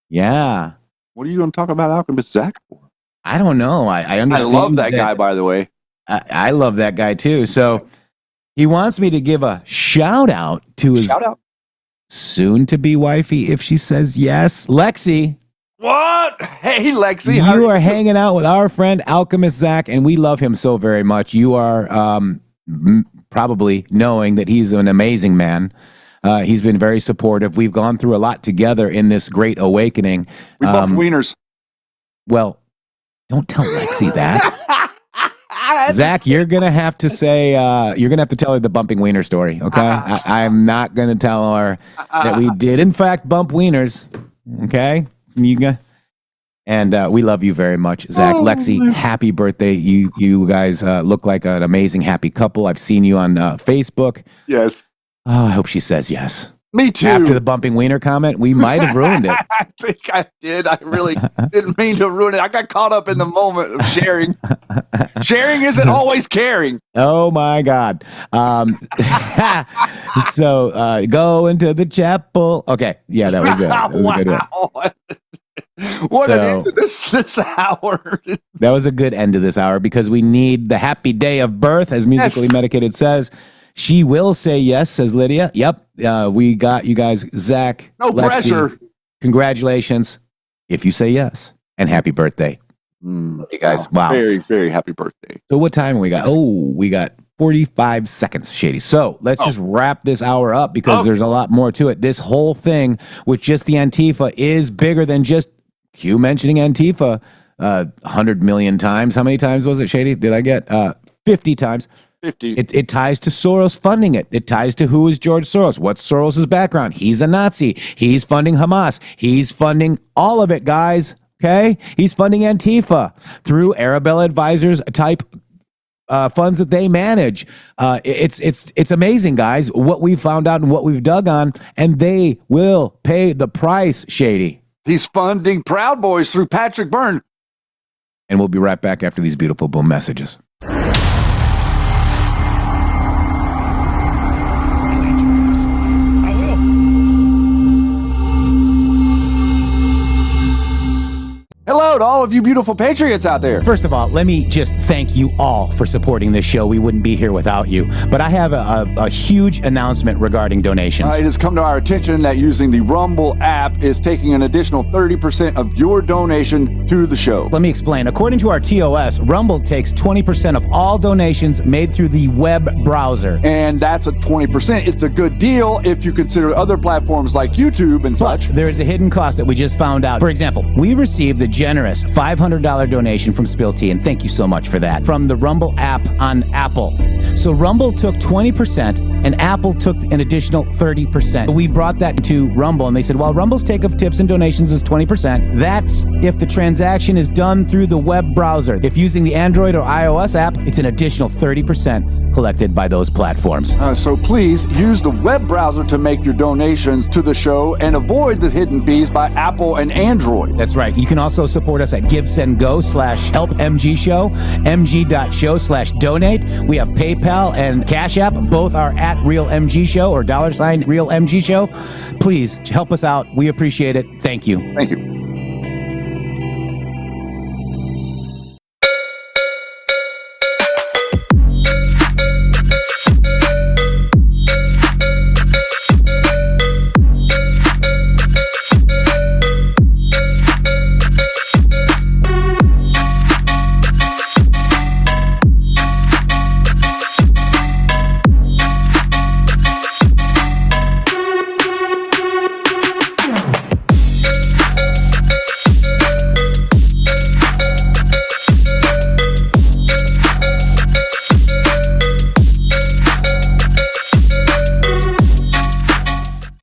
Yeah. What are you going to talk about Alchemist Zach for? I don't know. I understand. I love that guy, by the way. I love that guy, too. So he wants me to give a shout-out to his soon-to-be wifey if she says yes. Lexi. What? Hey, Lexi. You are hanging out with our friend Alchemist Zach, and we love him so very much. You are... probably knowing that he's an amazing man. He's been very supportive. We've gone through a lot together in this great awakening. We bumped wieners. Well, don't tell Lexi that. Zach, you're going to have to say, you're going to have to tell her the bumping wiener story, okay? I'm not going to tell her that we did, in fact, bump wieners, okay? And we love you very much, Zach. Lexi, happy birthday. You guys look like an amazing, happy couple. I've seen you on Facebook. Yes. Oh, I hope she says yes. Me too. After the bumping wiener comment, we might have ruined it. I think I did. I really didn't mean to ruin it. I got caught up in the moment of sharing. Sharing isn't always caring. Oh, my God. So go into the chapel. Okay. Yeah, that was it. That was a good one. What an end to this hour. That was a good end to this hour because we need the happy day of birth, as Musically Medicated says. She will say yes, says Lydia. Yep. We got you guys, Zach. No Lexi, pressure. Congratulations if you say yes. And happy birthday. You guys, wow. Very, very happy birthday. So what time we got? Oh, we got 45 seconds, Shady. So let's just wrap this hour up because there's a lot more to it. This whole thing with just the Antifa is bigger than just Q mentioning Antifa 100 million times. How many times was it, Shady? Did I get 50 times? 50. It ties to Soros funding it. It ties to who is George Soros. What's Soros's background? He's a Nazi. He's funding Hamas. He's funding all of it, guys. Okay? He's funding Antifa through Arabella Advisors type funds that they manage. It's amazing, guys, what we've found out and what we've dug on, and they will pay the price, Shady. He's funding Proud Boys through Patrick Byrne. And we'll be right back after these beautiful boom messages. Hello to all of you beautiful patriots out there. First of all, let me just thank you all for supporting this show. We wouldn't be here without you. But I have a huge announcement regarding donations. It has come to our attention that using the Rumble app is taking an additional 30% of your donation to the show. Let me explain. According to our TOS, Rumble takes 20% of all donations made through the web browser. And that's a 20%. It's a good deal if you consider other platforms like YouTube and such. There is a hidden cost that we just found out. For example, we received the generous $500 donation from Spill Tea, and thank you so much for that, from the Rumble app on Apple. So Rumble took 20% and Apple took an additional 30%. We brought that to Rumble and they said, well, Rumble's take of tips and donations is 20%. That's if the transaction is done through the web browser. If using the Android or iOS app, it's an additional 30% collected by those platforms. So please use the web browser to make your donations to the show and avoid the hidden fees by Apple and Android. That's right. You can also support us at GiveSendGo/HelpMGShow, mg.show/donate. We have PayPal and Cash App. Both are at RealMGShow or $RealMGShow. Please help us out. We appreciate it. Thank you. Thank you.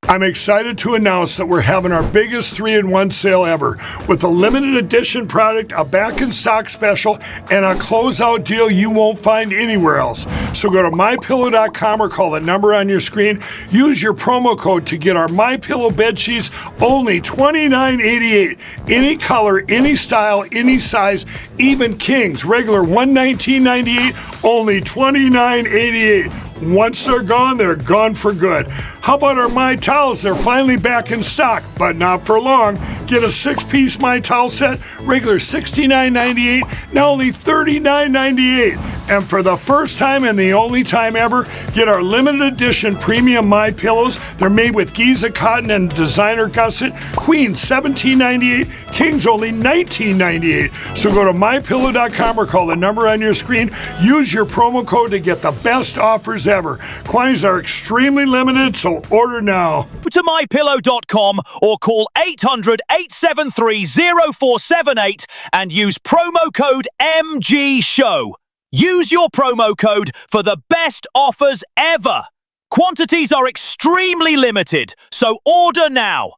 I'm excited to announce that we're having our biggest 3-in-1 sale ever with a limited edition product, a back in stock special, and a closeout deal you won't find anywhere else. So go to mypillow.com or call the number on your screen. Use your promo code to get our MyPillow bed sheets only $29.88. Any color, any style, any size, even kings, regular $119.98, only $29.88. Once they're gone for good. How about our My Towels? They're finally back in stock, but not for long. Get a 6-piece My Towel set, regular $69.98, now only $39.98. And for the first time and the only time ever, get our limited edition premium My Pillows. They're made with Giza cotton and designer gusset. Queen $17.98, Kings only $19.98. So go to mypillow.com or call the number on your screen. Use your promo code to get the best offers ever. Quantities are extremely limited, so order now. Go to mypillow.com or call 800-873-0478 and use promo code MGSHOW. Use your promo code for the best offers ever. Quantities are extremely limited, so order now.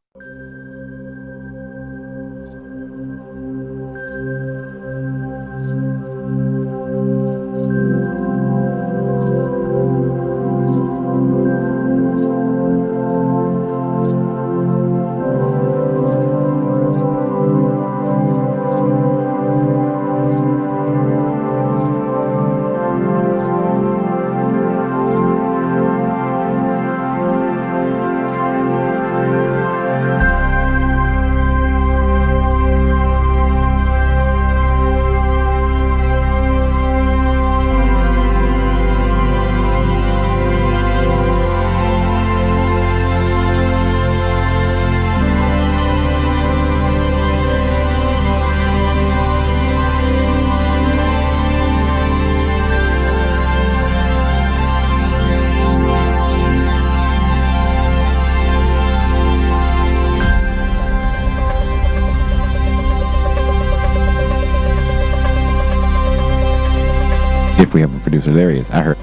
If we have a producer, there he is. I heard.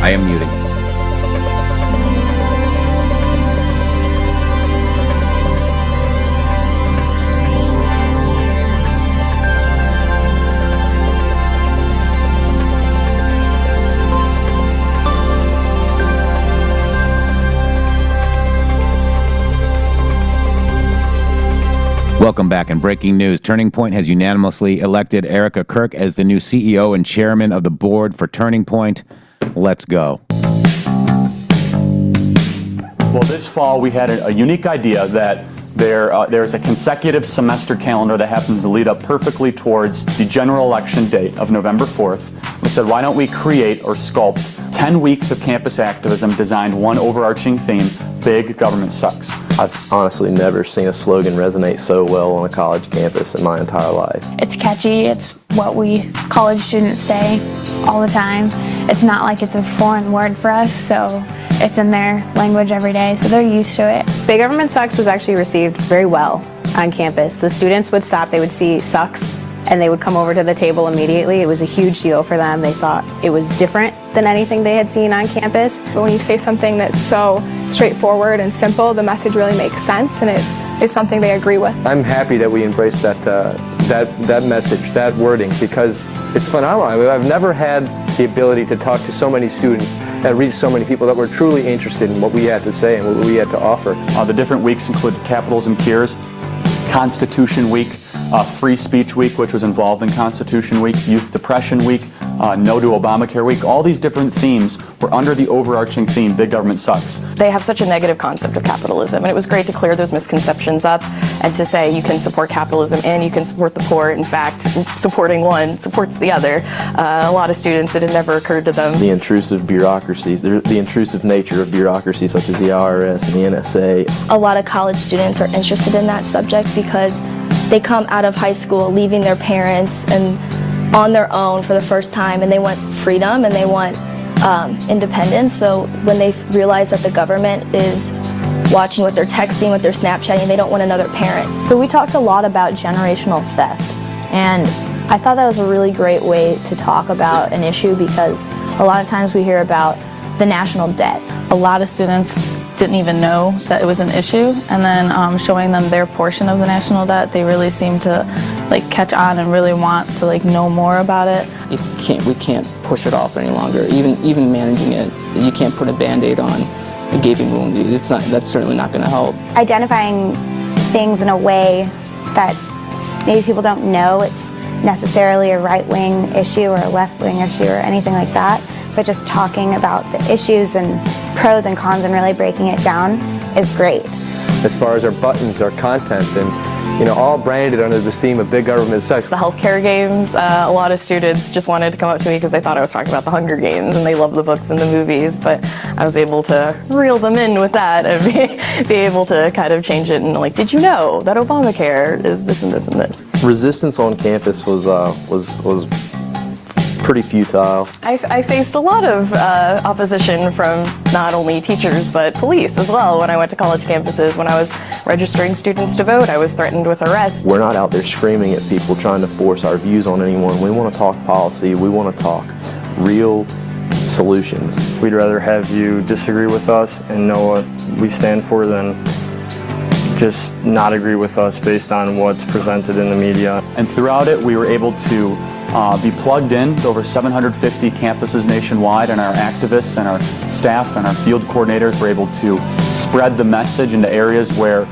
I am muting. Welcome back. And breaking news, Turning Point has unanimously elected Erica Kirk as the new CEO and chairman of the board for Turning Point. Let's go. Well, this fall we had a unique idea that there's a consecutive semester calendar that happens to lead up perfectly towards the general election date of November 4th. We said, why don't we create or sculpt 10 weeks of campus activism designed one overarching theme, big government sucks. I've honestly never seen a slogan resonate so well on a college campus in my entire life. It's catchy, it's what we college students say all the time. It's not like it's a foreign word for us, so it's in their language every day, so they're used to it. Big Government Sucks was actually received very well on campus. The students would stop, they would see sucks, and they would come over to the table immediately. It was a huge deal for them. They thought it was different than anything they had seen on campus. But when you say something that's so straightforward and simple, the message really makes sense, and it is something they agree with. I'm happy that we embraced that message, that wording, because it's phenomenal. I've never had the ability to talk to so many students and reach so many people that were truly interested in what we had to say and what we had to offer. The different weeks include Capitalism Cures, Constitution Week, Free Speech Week, which was involved in Constitution Week, Youth Depression Week, No to Obamacare Week. All these different themes were under the overarching theme, Big Government Sucks. They have such a negative concept of capitalism, and it was great to clear those misconceptions up and to say you can support capitalism and you can support the poor. In fact, supporting one supports the other. A lot of students, it had never occurred to them. The intrusive bureaucracies, the intrusive nature of bureaucracy such as the IRS and the NSA. A lot of college students are interested in that subject because they come out of high school leaving their parents and on their own for the first time, and they want freedom and they want independence. So when they realize that the government is watching what they're texting, what they're Snapchatting, they don't want another parent. So we talked a lot about generational theft, and I thought that was a really great way to talk about an issue, because a lot of times we hear about the national debt. A lot of students didn't even know that it was an issue, and then showing them their portion of the national debt, they really seem to catch on and really want to know more about it. We can't push it off any longer. Even managing it, you can't put a Band-Aid on a gaping wound. That's certainly not going to help. Identifying things in a way that maybe people don't know it's necessarily a right-wing issue or a left-wing issue or anything like that, but just talking about the issues and pros and cons and really breaking it down is great. As far as our buttons, our content, and all branded under this theme of Big Government Sucks. The healthcare games, a lot of students just wanted to come up to me because they thought I was talking about the Hunger Games and they love the books and the movies, but I was able to reel them in with that and be able to kind of change it and did you know that Obamacare is this and this and this? Resistance on campus was pretty futile. I faced a lot of opposition from not only teachers but police as well when I went to college campuses. When I was registering students to vote, I was threatened with arrest. We're not out there screaming at people trying to force our views on anyone. We want to talk policy. We want to talk real solutions. We'd rather have you disagree with us and know what we stand for than just not agree with us based on what's presented in the media. And throughout it, we were able to be plugged in to over 750 campuses nationwide, and our activists and our staff and our field coordinators were able to spread the message into areas where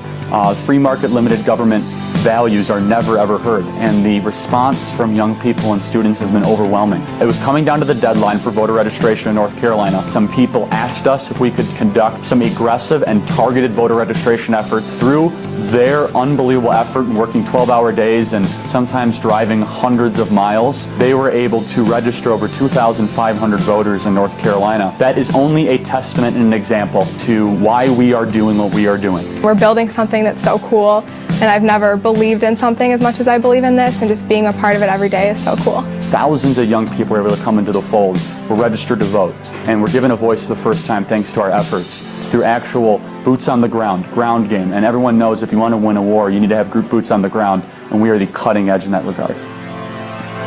free market limited government values are never ever heard, and the response from young people and students has been overwhelming. It was coming down to the deadline for voter registration in North Carolina. Some people asked us if we could conduct some aggressive and targeted voter registration efforts. Through their unbelievable effort and working 12-hour days and sometimes driving hundreds of miles, they were able to register over 2,500 voters in North Carolina. That is only a testament and an example to why we are doing what we are doing. We're building something that's so cool, and I've never believed in something as much as I believe in this, and just being a part of it every day is so cool. Thousands of young people were able to come into the fold, were registered to vote, and were given a voice for the first time thanks to our efforts. It's through actual boots on the ground game, and everyone knows if you want to win a war, you need to have group boots on the ground, and we are the cutting edge in that regard.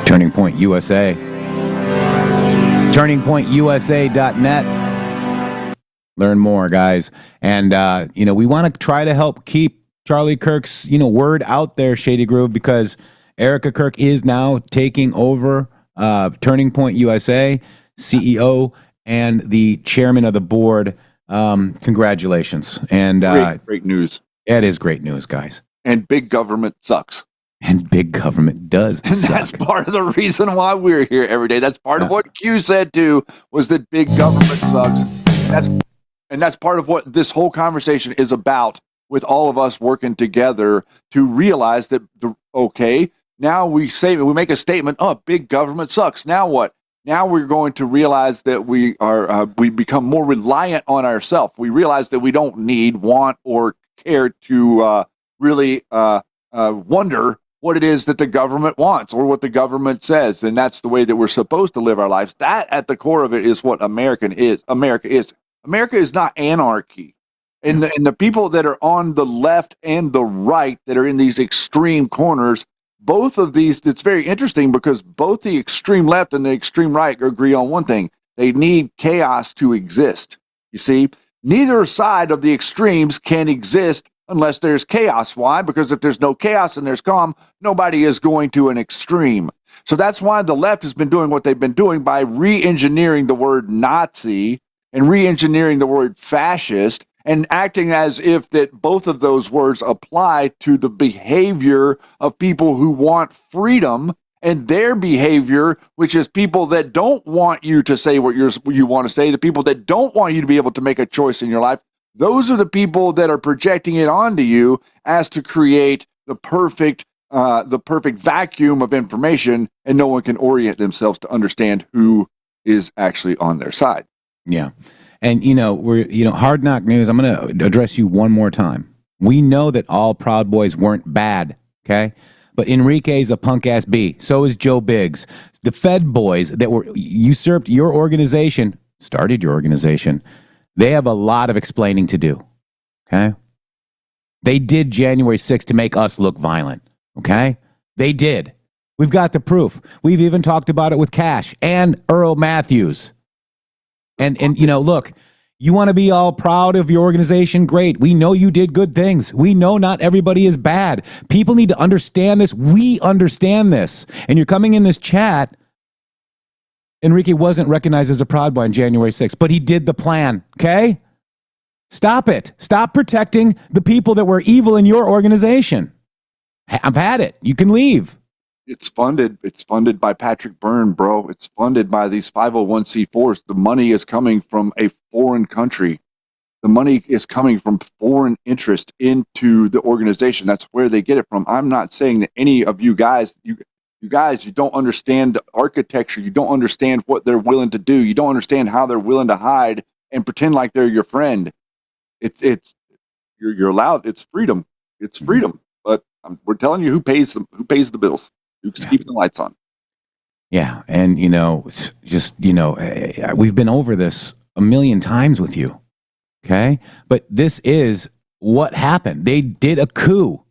Turning Point USA. TurningPointUSA.net. Learn more, guys. And, we want to try to help keep Charlie Kirk's, word out there, Shady Grove, because Erica Kirk is now taking over Turning Point USA, CEO, and the chairman of the board. Congratulations. And great news. It is great news, guys. And big government sucks. And big government does suck. That's part of the reason why we're here every day. That's part of what Q said too, was that big government sucks. And that's part of what this whole conversation is about, with all of us working together to realize that, now we make a statement, big government sucks. Now what? Now we're going to realize that we become more reliant on ourselves. We realize that we don't need, want, or care to really wonder what it is that the government wants or what the government says. And that's the way that we're supposed to live our lives. That, at the core of it, is what America is. America is not anarchy. And the people that are on the left and the right that are in these extreme corners, both of these, it's very interesting because both the extreme left and the extreme right agree on one thing. They need chaos to exist. You see, neither side of the extremes can exist unless there's chaos. Why? Because if there's no chaos and there's calm, nobody is going to an extreme. So that's why the left has been doing what they've been doing by re-engineering the word Nazi and re-engineering the word fascist and acting as if that both of those words apply to the behavior of people who want freedom, and their behavior, which is people that don't want you to say what you want to say, the people that don't want you to be able to make a choice in your life. Those are the people that are projecting it onto you as to create the perfect vacuum of information, and no one can orient themselves to understand who is actually on their side. Yeah. And, Hard Knock News, I'm going to address you one more time. We know that all Proud Boys weren't bad, okay? But Enrique's a punk-ass B. So is Joe Biggs. The Fed boys that were usurped your organization, started your organization, they have a lot of explaining to do, okay? They did January 6th to make us look violent, okay? They did. We've got the proof. We've even talked about it with Cash and Earl Matthews. And look, you want to be all proud of your organization? Great. We know you did good things. We know not everybody is bad. People need to understand this. We understand this. And you're coming in this chat. Enrique wasn't recognized as a Proud Boy on January 6th, but he did the plan, okay? Stop it. Stop protecting the people that were evil in your organization. I've had it. You can leave. It's funded by Patrick Byrne, bro. It's funded by these 501c4s. The money is coming from a foreign country. The money is coming from foreign interest into the organization. That's where they get it from. I'm not saying that any of you guys, you don't understand the architecture. You don't understand what they're willing to do. You don't understand how they're willing to hide and pretend like they're your friend. You're allowed. It's freedom. It's freedom. But we're telling you who pays the bills. Who's keeping the lights on. Yeah, and we've been over this a million times with you. Okay? But this is what happened. They did a coup.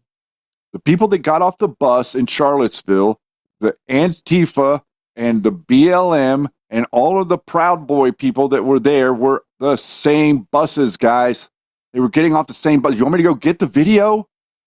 The people that got off the bus in Charlottesville, the Antifa and the BLM and all of the Proud Boy people that were there were the same buses, guys. They were getting off the same bus. You want me to go get the video?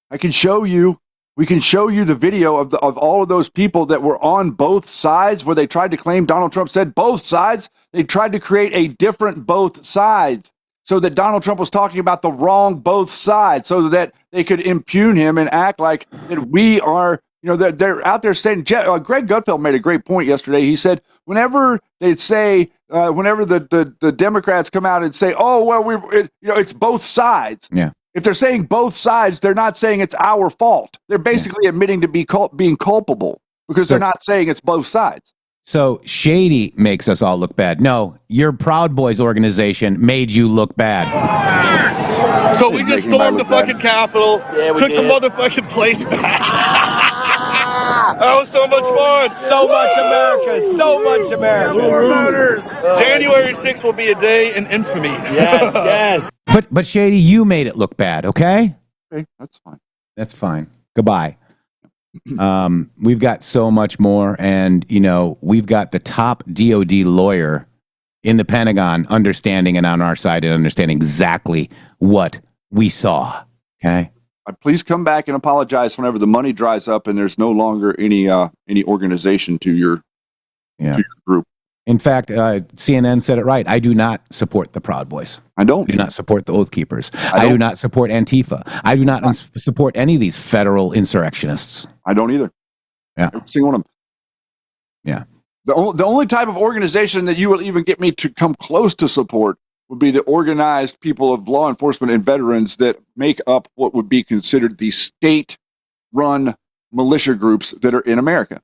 I can show you. We can show you the video of all of those people that were on both sides, where they tried to claim Donald Trump said both sides. They tried to create a different both sides so that Donald Trump was talking about the wrong both sides, so that they could impugn him and act like that we are, they're out there saying, Greg Gutfeld made a great point yesterday. He said, whenever they say, whenever the Democrats come out and say, oh, well, it's both sides. Yeah. If they're saying both sides, they're not saying it's our fault. They're basically admitting to being culpable, because they're not saying it's both sides. So Shady makes us all look bad. No, your Proud Boys organization made you look bad. So we just stormed the fucking Capitol, took the motherfucking place back. That was so much fun. So much America. So much America. More voters. January 6th will be a day in infamy. Yes, yes. But Shady, you made it look bad, okay? Okay, that's fine. That's fine. Goodbye. We've got so much more, and we've got the top DOD lawyer in the Pentagon understanding and on our side and understanding exactly what we saw. Okay. Please come back and apologize whenever the money dries up and there's no longer any organization to your group. In fact, CNN said it right. I do not support the Proud Boys. I don't. I do not support the Oath Keepers. I do not support Antifa. I do not support any of these federal insurrectionists. I don't either. Yeah. Every single one of them. Yeah. The only type of organization that you will even get me to come close to support would be the organized people of law enforcement and veterans that make up what would be considered the state-run militia groups that are in America.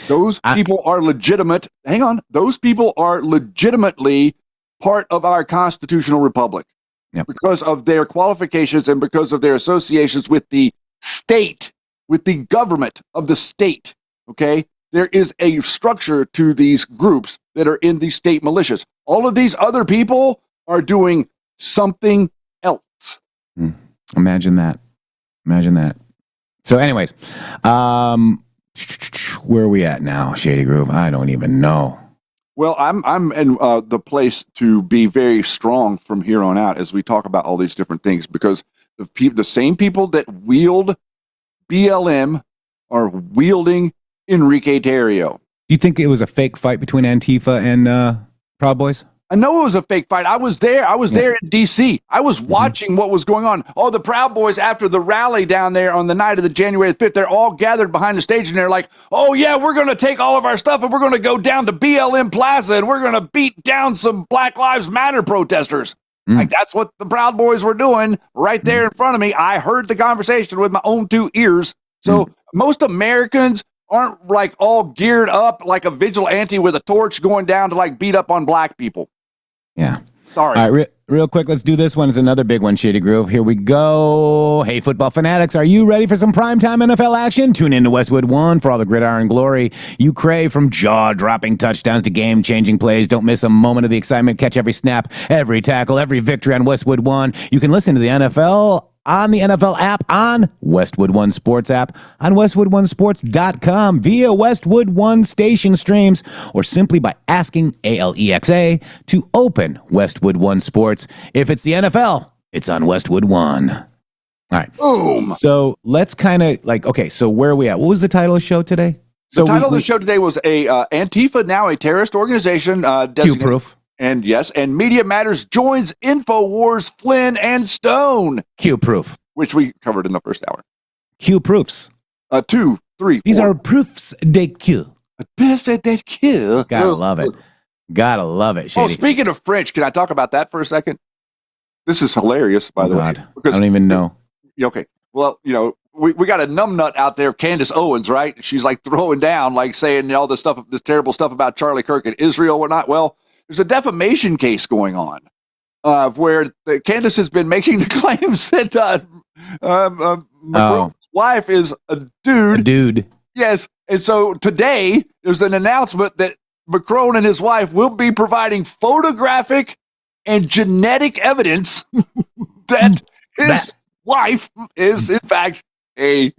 Those people are legitimate. Hang on. Those people are legitimately part of our constitutional republic because of their qualifications and because of their associations with the state, with the government of the state. Okay. There is a structure to these groups that are in the state militias. All of these other people are doing something else. Imagine that. Imagine that. So anyways, where are we at now, Shady Groove? I don't even know. Well, I'm in the place to be very strong from here on out as we talk about all these different things, because the same people that wield BLM are wielding Enrique Tarrio. Do you think it was a fake fight between Antifa and Proud Boys? I know it was a fake fight. I was there. I was there in D.C. I was watching what was going on. Oh, the Proud Boys, after the rally down there on the night of the January 5th, they're all gathered behind the stage, and they're like, oh, yeah, we're going to take all of our stuff, and we're going to go down to BLM Plaza, and we're going to beat down some Black Lives Matter protesters. Like, that's what the Proud Boys were doing right there in front of me. I heard the conversation with my own two ears. So most Americans aren't, like, all geared up like a vigilante with a torch going down to, like, beat up on black people. Yeah. Sorry. All right, real quick, let's do this one. It's another big one, Shady Groove. Here we go. Hey, football fanatics, are you ready for some primetime NFL action? Tune in to Westwood One for all the gridiron glory you crave, from jaw-dropping touchdowns to game-changing plays. Don't miss a moment of the excitement. Catch every snap, every tackle, every victory on Westwood One. You can listen to the NFL on the NFL app, on Westwood One Sports app, on WestwoodOneSports.com, via Westwood One station streams, or simply by asking Alexa to open Westwood One Sports. If it's the NFL, it's on Westwood One. All right. Boom. So let's kind of okay, so where are we at? What was the title of the show today? The title of the show today was Antifa, now a terrorist organization. Q-proof. And yes, and Media Matters joins Infowars, Flynn and Stone. Q-proof. Which we covered in the first hour. Q-proofs. 2, 3, 4. These are proofs de Q. Proofs de Q. Gotta love it. Gotta love it, Shady. Oh, speaking of French, can I talk about that for a second? This is hilarious, by the way. I don't even know. Okay. Well, we got a numbnut out there, Candace Owens, right? She's like throwing down, like saying all this stuff, this terrible stuff about Charlie Kirk and Israel, whatnot. Well, there's a defamation case going on where Candace has been making the claims that Macron's wife is a dude. A dude. Yes. And so today there's an announcement that Macron and his wife will be providing photographic and genetic evidence that his wife is, in fact, a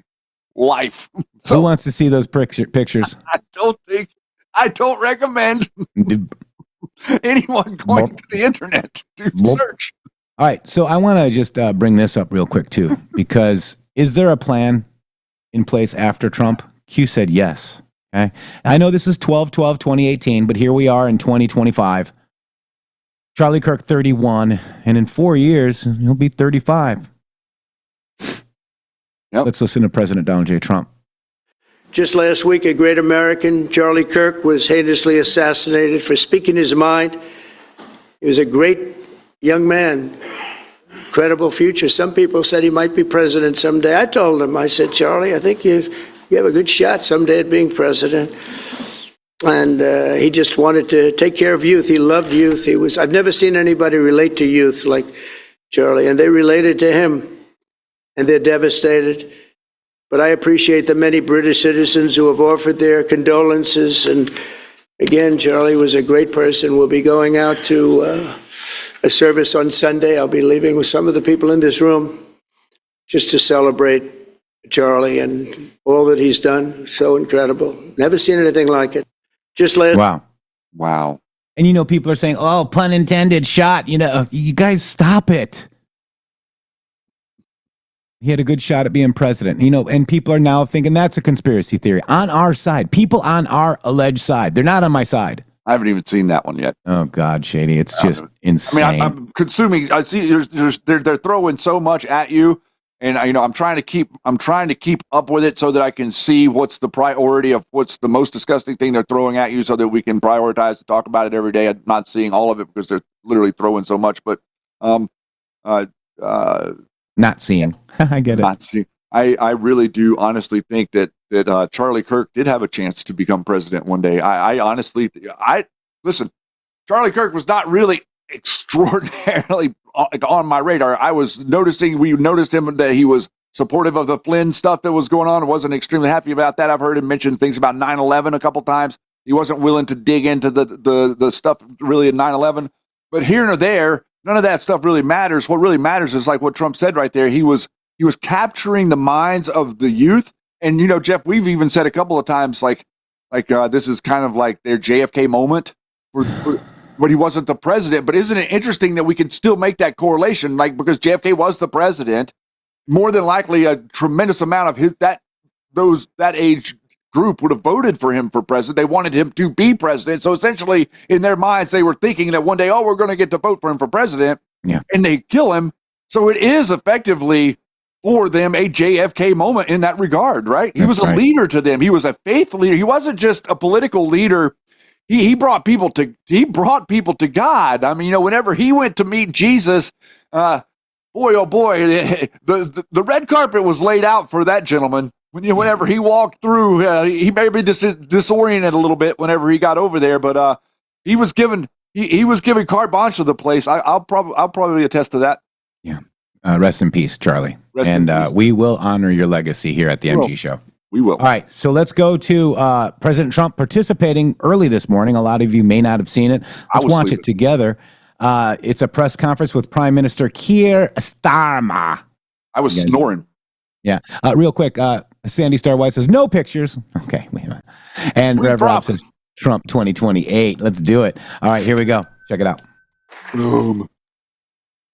wife. So, who wants to see those pictures? I don't recommend anyone going to the internet to search. All right, so I want to just bring this up real quick too, because is there a plan in place after Trump? Q said yes. Okay, I know this is 12/12/2018, but here we are in 2025. Charlie Kirk 31, and in 4 years he'll be 35. Let's listen to President Donald J. Trump. Just last week, a great American, Charlie Kirk, was heinously assassinated for speaking his mind. He was a great young man, incredible future. Some people said he might be president someday. I told him, I said, Charlie, I think you have a good shot someday at being president. And he just wanted to take care of youth. He loved youth. I've never seen anybody relate to youth like Charlie, and they related to him, and they're devastated. But I appreciate the many British citizens who have offered their condolences. And again, Charlie was a great person. We'll be going out to a service on Sunday. I'll be leaving with some of the people in this room just to celebrate Charlie and all that he's done. So incredible. Never seen anything like it. Just last. Wow. And people are saying, oh, pun intended, shot. You guys stop it. He had a good shot at being president, and people are now thinking that's a conspiracy theory on our side. People on our alleged side. They're not on my side. I haven't even seen that one yet. Oh God, Shady, it's just insane. I mean, I'm consuming. I see they're throwing so much at you, and I'm trying to keep up with it so that I can see what's the priority of what's the most disgusting thing they're throwing at you, so that we can prioritize to talk about it every day. I'm not seeing all of it because they're literally throwing so much, but not seeing. I get it. Not seeing. I really do honestly think that Charlie Kirk did have a chance to become president one day. I honestly, listen, Charlie Kirk was not really extraordinarily on my radar. We noticed him that he was supportive of the Flynn stuff that was going on. I wasn't extremely happy about that. I've heard him mention things about 9/11 a couple times. He wasn't willing to dig into the stuff really in 9/11. But here or there, none of that stuff really matters. What really matters is like what Trump said right there. He was capturing the minds of the youth. And, Jeff, we've even said a couple of times, like this is kind of like their JFK moment, but he wasn't the president. But isn't it interesting that we can still make that correlation? Like, because JFK was the president, more than likely a tremendous amount of that age group would have voted for him for president. They wanted him to be president. So essentially, in their minds, they were thinking that one day, we're going to get to vote for him for president. Yeah. And they kill him. So it is effectively for them a JFK moment in that regard, right? He was a leader to them. He was a faith leader. He wasn't just a political leader. He brought people to God. I mean, whenever he went to meet Jesus, boy, oh boy, the red carpet was laid out for that gentleman. Whenever he walked through, he may be disoriented a little bit whenever he got over there, but he was given carte blanche to the place. I'll probably attest to that. Yeah. Rest in peace, Charlie. We will honor your legacy here at the MG Show. We will. All right, so let's go to President Trump participating early this morning. A lot of you may not have seen it. Let's watch it together. It's a press conference with Prime Minister Keir Starmer. I was snoring. Yeah. Real quick, Sandy Star White says, no pictures. Okay, wait a minute. And Rev Rob says, Trump 2028. Let's do it. All right, here we go. Check it out. Boom.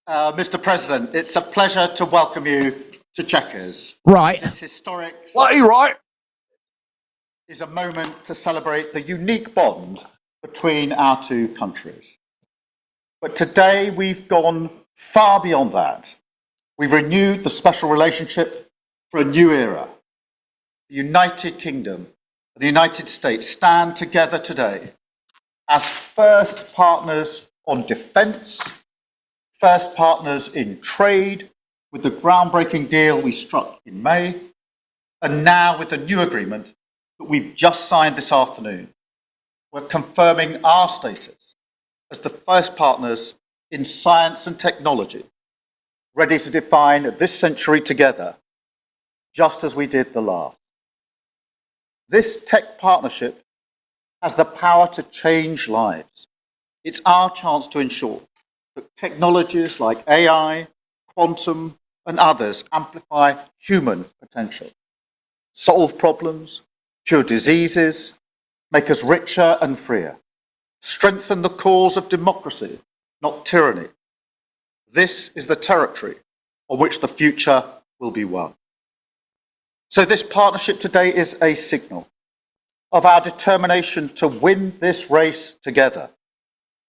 Mr. President, it's a pleasure to welcome you to Chequers. Right. This historic right is a moment to celebrate the unique bond between our two countries. But today we've gone far beyond that. We've renewed the special relationship for a new era. The United Kingdom and the United States stand together today as first partners on defence, first partners in trade, with the groundbreaking deal we struck in May, and now with the new agreement that we've just signed this afternoon. We're confirming our status as the first partners in science and technology, ready to define this century together, just as we did the last. This tech partnership has the power to change lives. It's our chance to ensure that technologies like AI, quantum, and others amplify human potential, solve problems, cure diseases, make us richer and freer, strengthen the cause of democracy, not tyranny. This is the territory on which the future will be won. So this partnership today is a signal of our determination to win this race together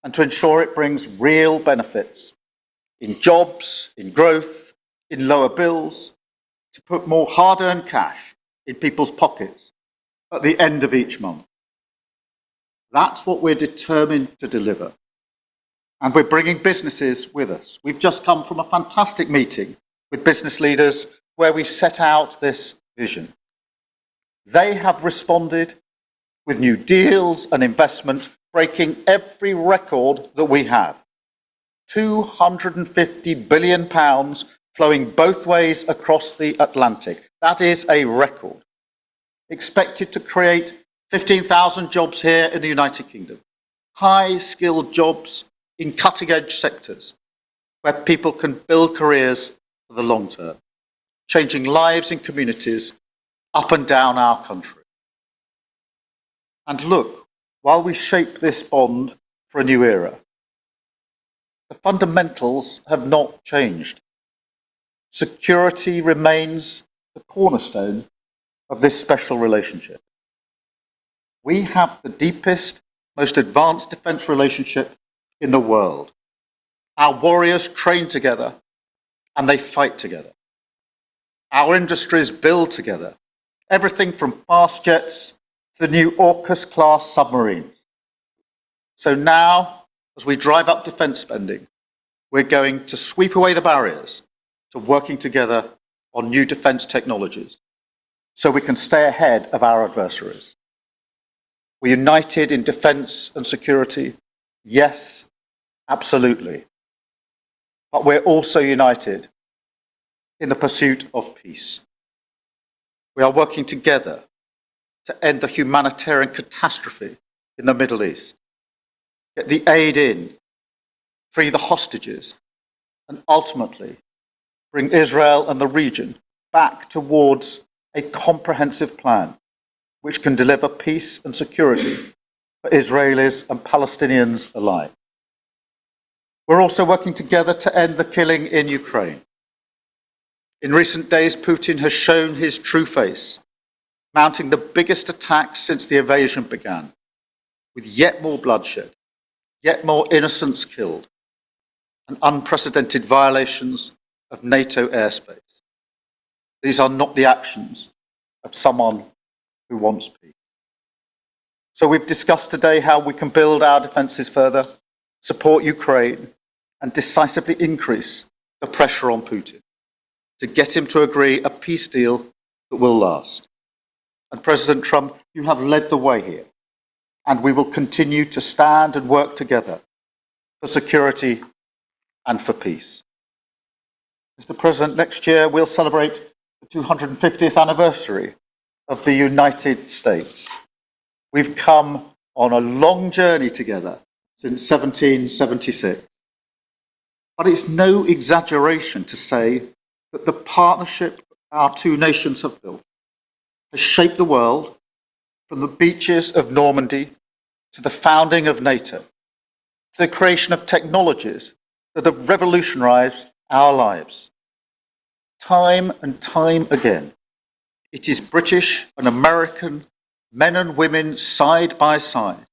and to ensure it brings real benefits in jobs, in growth, in lower bills, to put more hard-earned cash in people's pockets at the end of each month. That's what we're determined to deliver. And we're bringing businesses with us. We've just come from a fantastic meeting with business leaders where we set out this vision. They have responded with new deals and investment, breaking every record that we have. £250 billion flowing both ways across the Atlantic. That is a record. Expected to create 15,000 jobs here in the United Kingdom. High-skilled jobs in cutting-edge sectors where people can build careers for the long term, changing lives in communities up and down our country. And look, while we shape this bond for a new era, the fundamentals have not changed. Security remains the cornerstone of this special relationship. We have the deepest most advanced defense relationship in the world. Our warriors train together and they fight together. Our industries build together, everything from fast jets to the new AUKUS-class submarines. So now, as we drive up defense spending, we're going to sweep away the barriers to working together on new defense technologies so we can stay ahead of our adversaries. We're united in defense and security. Yes, absolutely. But we're also united in the pursuit of peace. We are working together to end the humanitarian catastrophe in the Middle East, get the aid in, free the hostages, and ultimately bring Israel and the region back towards a comprehensive plan which can deliver peace and security for Israelis and Palestinians alike. We're also working together to end the killing in Ukraine. In recent days, Putin has shown his true face, mounting the biggest attacks since the invasion began, with yet more bloodshed, yet more innocents killed, and unprecedented violations of NATO airspace. These are not the actions of someone who wants peace. So we've discussed today how we can build our defences further, support Ukraine, and decisively increase the pressure on Putin to get him to agree a peace deal that will last. And President Trump, you have led the way here, and we will continue to stand and work together for security and for peace. Mr. President, next year we'll celebrate the 250th anniversary of the United States. We've come on a long journey together since 1776. But it's no exaggeration to say that the partnership our two nations have built has shaped the world from the beaches of Normandy to the founding of NATO, to the creation of technologies that have revolutionized our lives. Time and time again, it is British and American men and women side by side,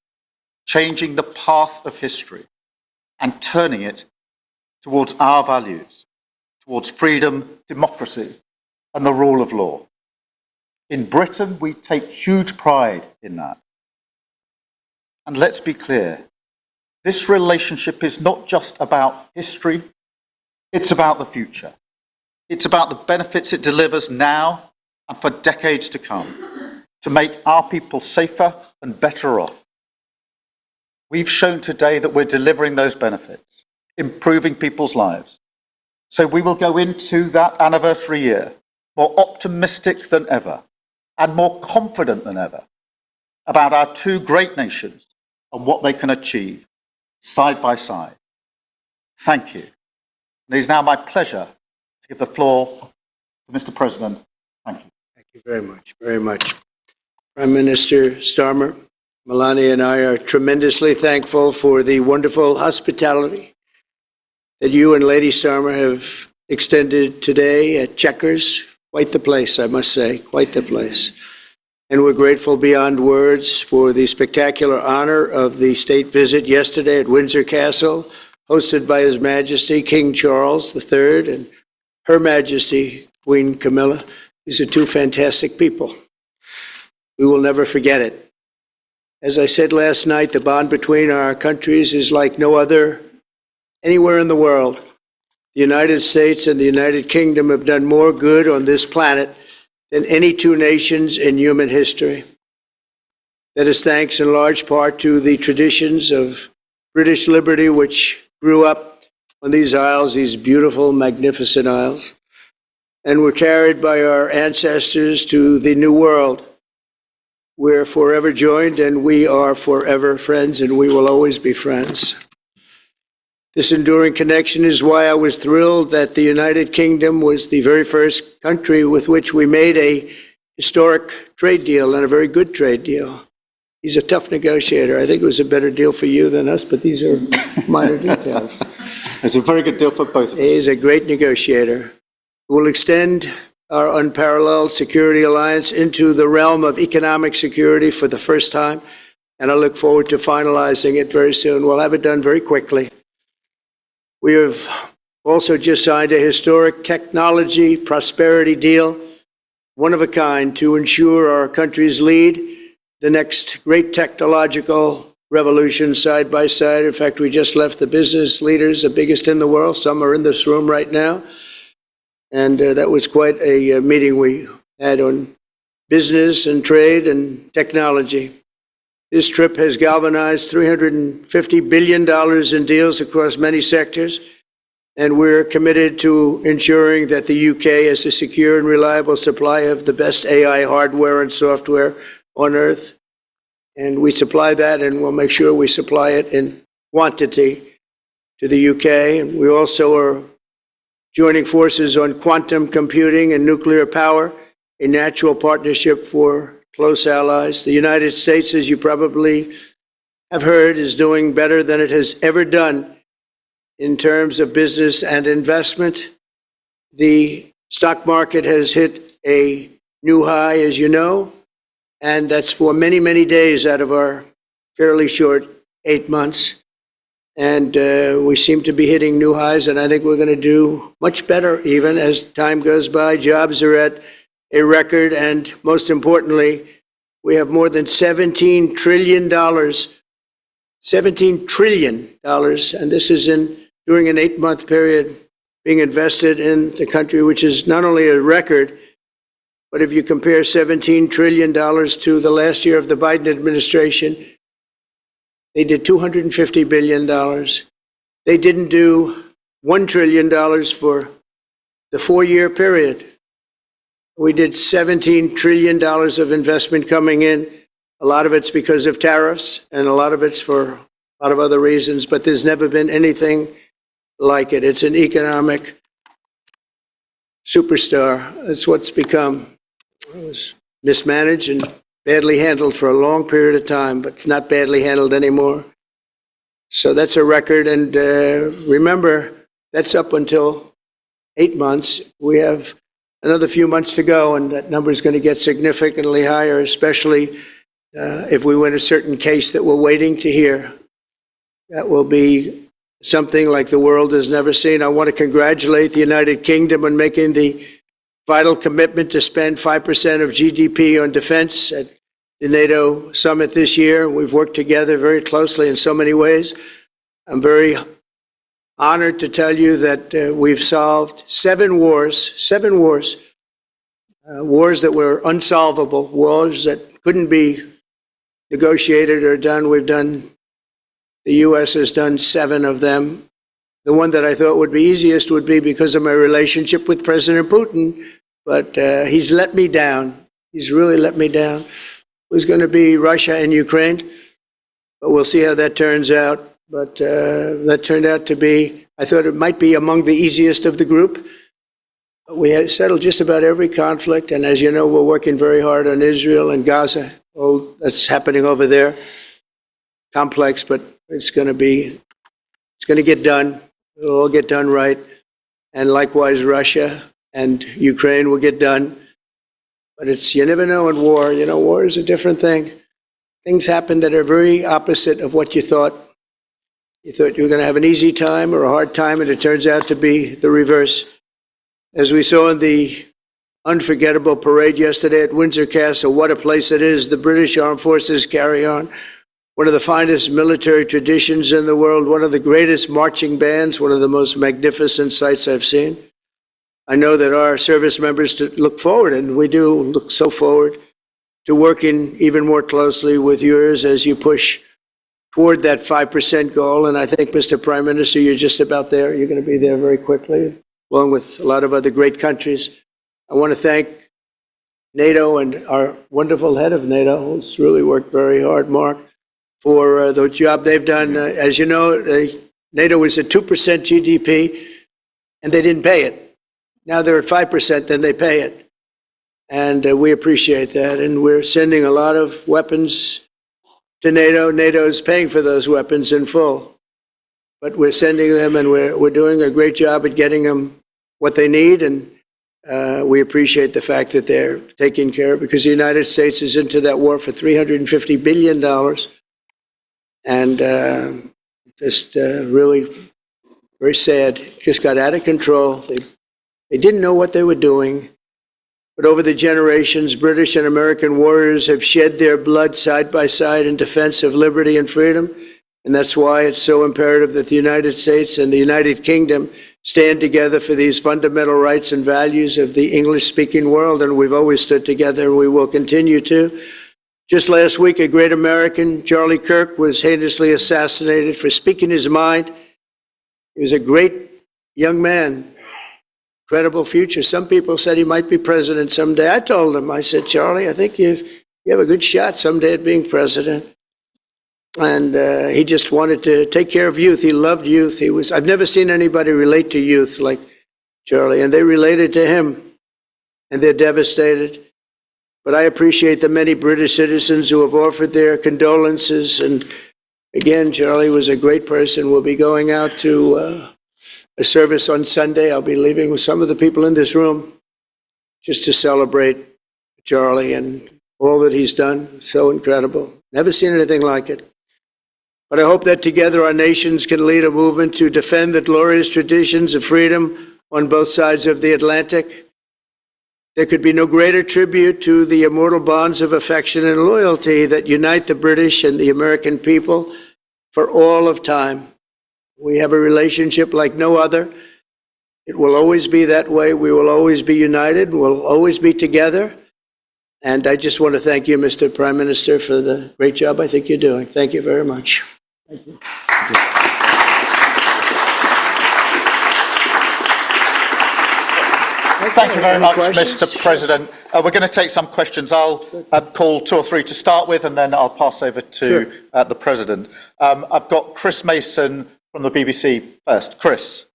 changing the path of history and turning it towards our values, towards freedom, democracy, and the rule of law. In Britain, we take huge pride in that. And let's be clear, this relationship is not just about history, it's about the future. It's about the benefits it delivers now and for decades to come, to make our people safer and better off. We've shown today that we're delivering those benefits, improving people's lives. So we will go into that anniversary year more optimistic than ever and more confident than ever about our two great nations and what they can achieve side by side. Thank you. And it is now my pleasure to give the floor to Mr. President. Thank you. Thank you very much, very much. Prime Minister Starmer, Melania and I are tremendously thankful for the wonderful hospitality that you and Lady Starmer have extended today at Chequers. Quite the place, I must say, quite the place. And we're grateful beyond words for the spectacular honor of the state visit yesterday at Windsor Castle, hosted by His Majesty King Charles III and Her Majesty Queen Camilla. These are two fantastic people. We will never forget it. As I said last night, the bond between our countries is like no other anywhere in the world. The United States and the United Kingdom have done more good on this planet than any two nations in human history. That is thanks in large part to the traditions of British liberty, which grew up on these isles, these beautiful, magnificent isles, and were carried by our ancestors to the New World. We're forever joined, and we are forever friends, and we will always be friends. This enduring connection is why I was thrilled that the United Kingdom was the very first country with which we made a historic trade deal, and a very good trade deal. He's a tough negotiator. I think it was a better deal for you than us, but these are minor details. It's a very good deal for both of us. He's a great negotiator. We'll extend our unparalleled security alliance into the realm of economic security for the first time, and I look forward to finalizing it very soon. We'll have it done very quickly. We have also just signed a historic technology prosperity deal, one of a kind, to ensure our country's lead the next great technological revolution side by side. In fact, we just left the business leaders, the biggest in the world. Some are in this room right now. And that was quite a meeting we had on business and trade and technology. This trip has galvanized $350 billion in deals across many sectors, and we're committed to ensuring that the UK has a secure and reliable supply of the best AI hardware and software on Earth. And we supply that, and we'll make sure we supply it in quantity to the UK. And we also are joining forces on quantum computing and nuclear power, a natural partnership for close allies. The United States, as you probably have heard, is doing better than it has ever done in terms of business and investment. The stock market has hit a new high, as you know, and that's for many, many days out of our fairly short 8 months. And we seem to be hitting new highs, and I think we're going to do much better even as time goes by. Jobs are at a record, and most importantly, we have more than $17 trillion, $17 trillion, and this is during an 8-month period being invested in the country, which is not only a record, but if you compare $17 trillion to the last year of the Biden administration, they did $250 billion. They didn't do $1 trillion for the 4-year period. We did $17 trillion of investment coming in. A lot of it's because of tariffs, and a lot of it's for a lot of other reasons, but there's never been anything like it. It's an economic superstar. That's what's become. It was mismanaged and badly handled for a long period of time, but it's not badly handled anymore. So that's a record. And remember, that's up until 8 months. We have another few months to go, and that number is going to get significantly higher, especially if we win a certain case that we're waiting to hear. That will be something like the world has never seen. I want to congratulate the United Kingdom on making the vital commitment to spend 5% of GDP on defense at the NATO summit this year. We've worked together very closely in so many ways. I'm very honored to tell you that we've solved 7 wars, wars that were unsolvable, wars that couldn't be negotiated or done. The U.S. has done 7 of them. The one that I thought would be easiest would be because of my relationship with President Putin, but he's let me down. He's really let me down. It was going to be Russia and Ukraine, but we'll see how that turns out. But that turned out to be, I thought it might be among the easiest of the group. We had settled just about every conflict, and as you know, we're working very hard on Israel and Gaza. Oh, that's happening over there. Complex, but it's going to get done. It'll all get done right. And likewise, Russia and Ukraine will get done. But you never know in war. You know, war is a different thing. Things happen that are very opposite of what you thought. You thought you were going to have an easy time or a hard time, and it turns out to be the reverse. As we saw in the unforgettable parade yesterday at Windsor Castle, what a place it is. The British Armed Forces carry on one of the finest military traditions in the world, one of the greatest marching bands, one of the most magnificent sights I've seen. I know that our service members look forward, and we do look so forward to working even more closely with yours as you push toward that 5% goal. And I think, Mr. Prime Minister, you're just about there. You're going to be there very quickly, along with a lot of other great countries. I want to thank NATO and our wonderful head of NATO, who's really worked very hard, Mark, for the job they've done. As you know, NATO was at 2% GDP, and they didn't pay it. Now they're at 5%, then they pay it. And we appreciate that. And we're sending a lot of weapons to NATO. NATO is paying for those weapons in full. But we're sending them, and we're doing a great job at getting them what they need. And we appreciate the fact that they're taken care of, because the United States is into that war for $350 billion. And just really very sad. Just got out of control. They didn't know what they were doing. But over the generations, British and American warriors have shed their blood side by side in defense of liberty and freedom. And that's why it's so imperative that the United States and the United Kingdom stand together for these fundamental rights and values of the English-speaking world. And we've always stood together, and we will continue to. Just last week, a great American, Charlie Kirk, was heinously assassinated for speaking his mind. He was a great young man. Incredible future. Some people said he might be president someday. I told him, I said, Charlie, I think you have a good shot someday at being president. And he just wanted to take care of youth. He loved youth. I've never seen anybody relate to youth like Charlie, and they related to him, and they're devastated. But I appreciate the many British citizens who have offered their condolences. And again, Charlie was a great person. We'll be going out to a service on Sunday. I'll be leaving with some of the people in this room just to celebrate Charlie and all that he's done. So incredible. Never seen anything like it. But I hope that together our nations can lead a movement to defend the glorious traditions of freedom on both sides of the Atlantic. There could be no greater tribute to the immortal bonds of affection and loyalty that unite the British and the American people for all of time. We have a relationship like no other. It will always be that way. We will always be united. We'll always be together. And I just want to thank you, Mr. Prime Minister, for the great job I think you're doing. Thank you very much. Thank you. Thank you very much, Mr. President. We're going to take some questions. I'll call 2 or 3 to start with, and then I'll pass over to the President. I've got Chris Mason from the BBC first. Chris.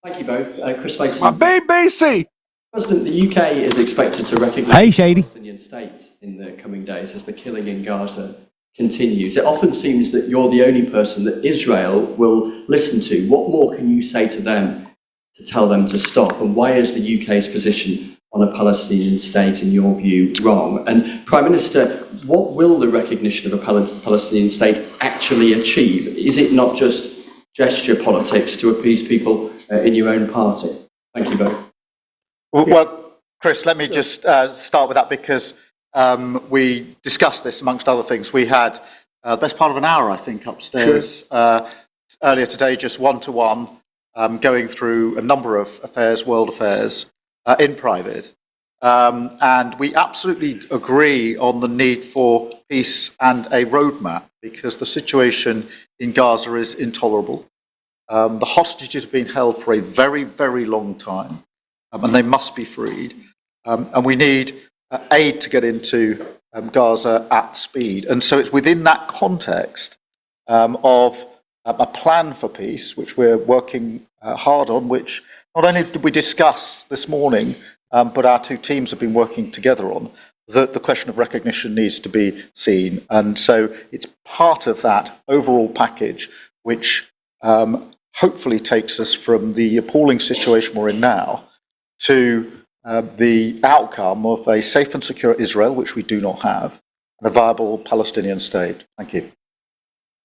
Thank you both. Chris Mason. My BBC! President, the UK is expected to recognise the Shady. Palestinian state in the coming days as the killing in Gaza continues. It often seems that you're the only person that Israel will listen to. What more can you say to them to tell them to stop? And why is the UK's position on a Palestinian state, in your view, wrong? And Prime Minister, what will the recognition of a Palestinian state actually achieve? Is it not just gesture politics to appease people in your own party? Thank you both. Well, Chris, let me just start with that, because we discussed this amongst other things. We had the best part of an hour, I think, upstairs earlier today, just one-to-one, going through a number of affairs, world affairs, in private. And we absolutely agree on the need for peace and a roadmap, because the situation in Gaza is intolerable. The hostages have been held for a very, very long time, and they must be freed. And we need aid to get into Gaza at speed. And so it's within that context of a plan for peace, which we're working hard on, which not only did we discuss this morning, but our two teams have been working together on, that the question of recognition needs to be seen. And so it's part of that overall package, which hopefully takes us from the appalling situation we're in now to the outcome of a safe and secure Israel, which we do not have, and a viable Palestinian state. Thank you.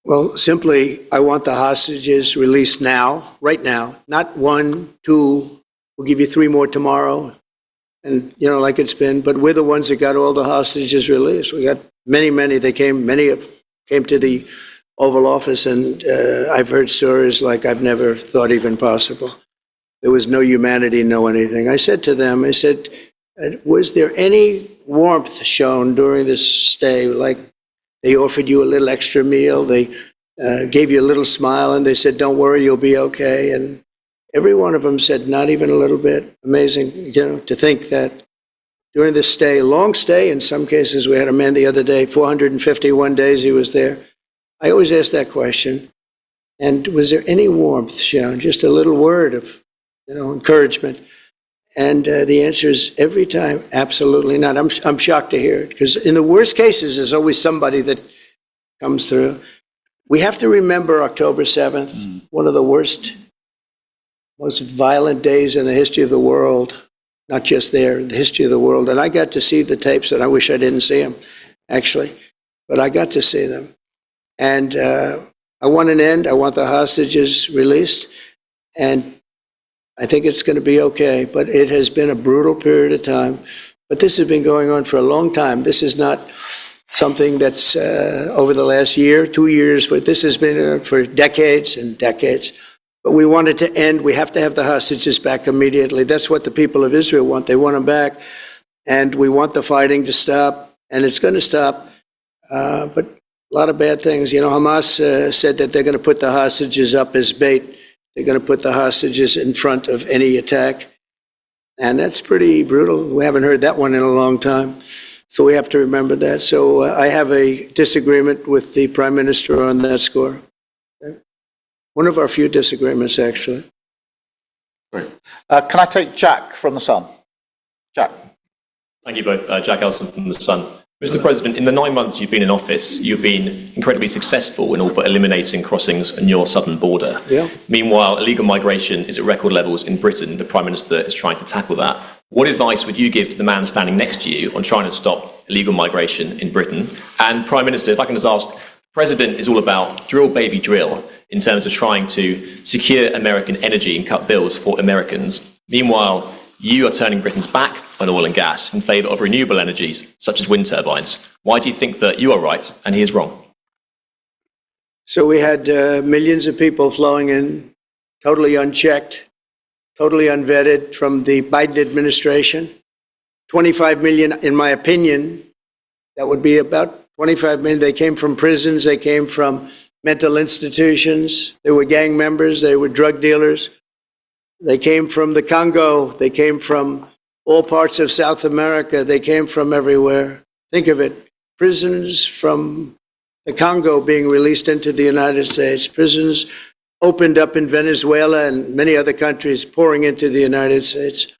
Well, simply, I want the hostages released now, right now, not 1, 2, we'll give you 3 more tomorrow, and, you know, like it's been, but we're the ones that got all the hostages released. We got many, many came to the Oval Office, and I've heard stories like I've never thought even possible. There was no humanity, no anything. I said to them, was there any warmth shown during this stay? Like they offered you a little extra meal, they gave you a little smile, and they said, don't worry, you'll be okay. And every one of them said, not even a little bit. Amazing, you know, to think that during this stay, long stay, in some cases, we had a man the other day, 451 days he was there. I always ask that question. And was there any warmth shown? Just a little word of, you know, encouragement. And the answer is every time, absolutely not. I'm shocked to hear it, because in the worst cases, there's always somebody that comes through. We have to remember October 7th, one of the worst, most violent days in the history of the world, not just there, in the history of the world. And I got to see the tapes, and I wish I didn't see them, actually, but I got to see them. And I want an end. I want the hostages released. And I think it's going to be okay. But it has been a brutal period of time. But this has been going on for a long time. This is not something that's over the last year, 2 years, but this has been for decades and decades. But we want it to end. We have to have the hostages back immediately. That's what the people of Israel want. They want them back. And we want the fighting to stop. And it's going to stop. But a lot of bad things. You know, Hamas said that they're going to put the hostages up as bait. They're going to put the hostages in front of any attack. And that's pretty brutal. We haven't heard that one in a long time. So we have to remember that. So I have a disagreement with the Prime Minister on that score. Okay? One of our few disagreements, actually. Great. Can I take Jack from The Sun? Jack. Thank you both. Jack Elson from The Sun. Mr. President, in the 9 months you've been in office, you've been incredibly successful in all but eliminating crossings on your southern border. Yeah. Meanwhile, illegal migration is at record levels in Britain. The Prime Minister is trying to tackle that. What advice would you give to the man standing next to you on trying to stop illegal migration in Britain? And Prime Minister, if I can just ask, the President is all about drill, baby, drill in terms of trying to secure American energy and cut bills for Americans. Meanwhile, you are turning Britain's back on oil and gas in favour of renewable energies, such as wind turbines. Why do you think that you are right and he is wrong? So we had millions of people flowing in, totally unchecked, totally unvetted from the Biden administration. 25 million, in my opinion, that would be about 25 million. They came from prisons, they came from mental institutions, they were gang members, they were drug dealers. They came from the Congo. They came from all parts of South America. They came from everywhere. Think of it. Prisons from the Congo being released into the United States. Prisons opened up in Venezuela and many other countries pouring into the United States.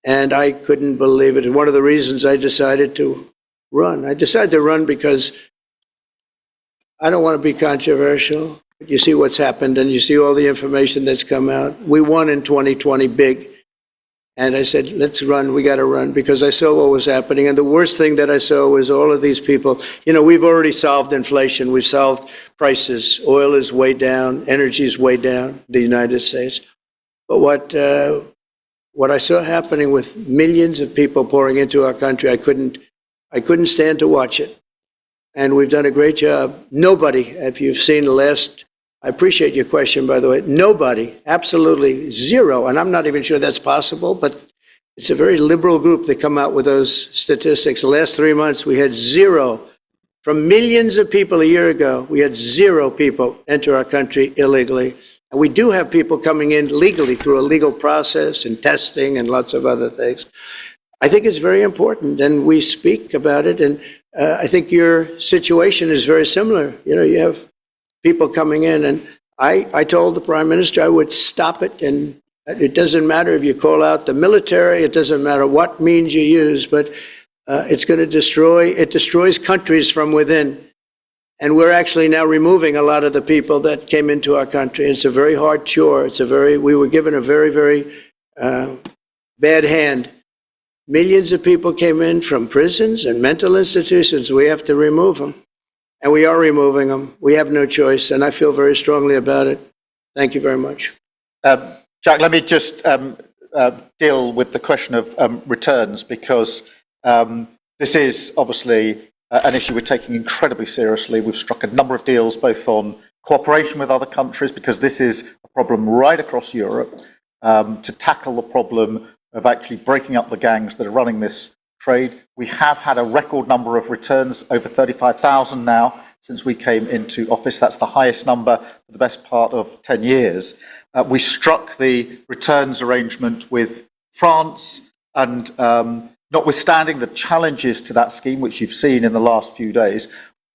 And I couldn't believe it. One of the reasons I decided to run. I decided to run because I don't want to be controversial. You see what's happened and you see all the information that's come out. We won in 2020 big. And I said, let's run. We got to run because I saw what was happening. And the worst thing that I saw was all of these people. You know, we've already solved inflation. We've solved prices. Oil is way down. Energy is way down in the United States. But what I saw happening with millions of people pouring into our country, I couldn't stand to watch it. And we've done a great job. Nobody, if you've seen the last, I appreciate your question, by the way, nobody, absolutely zero, and I'm not even sure that's possible, but it's a very liberal group that come out with those statistics. The last 3 months, we had zero. From millions of people a year ago, we had zero people enter our country illegally. And we do have people coming in legally through a legal process and testing and lots of other things. I think it's very important, and we speak about it, and I think your situation is very similar. You know, you have people coming in, and I told the Prime Minister I would stop it, and it doesn't matter if you call out the military, it doesn't matter what means you use, but it's going to destroys countries from within. And we're actually now removing a lot of the people that came into our country. It's a very hard chore. We were given a very, very bad hand. Millions of people came in from prisons and mental institutions. We have to remove them. And we are removing them. We have no choice. And I feel very strongly about it. Thank you very much. Jack, let me just deal with the question of returns, because this is obviously an issue we're taking incredibly seriously. We've struck a number of deals, both on cooperation with other countries, because this is a problem right across Europe, to tackle the problem of actually breaking up the gangs that are running this trade. We have had a record number of returns, over 35,000 now since we came into office. That's the highest number for the best part of 10 years. We struck the returns arrangement with France, and notwithstanding the challenges to that scheme, which you've seen in the last few days,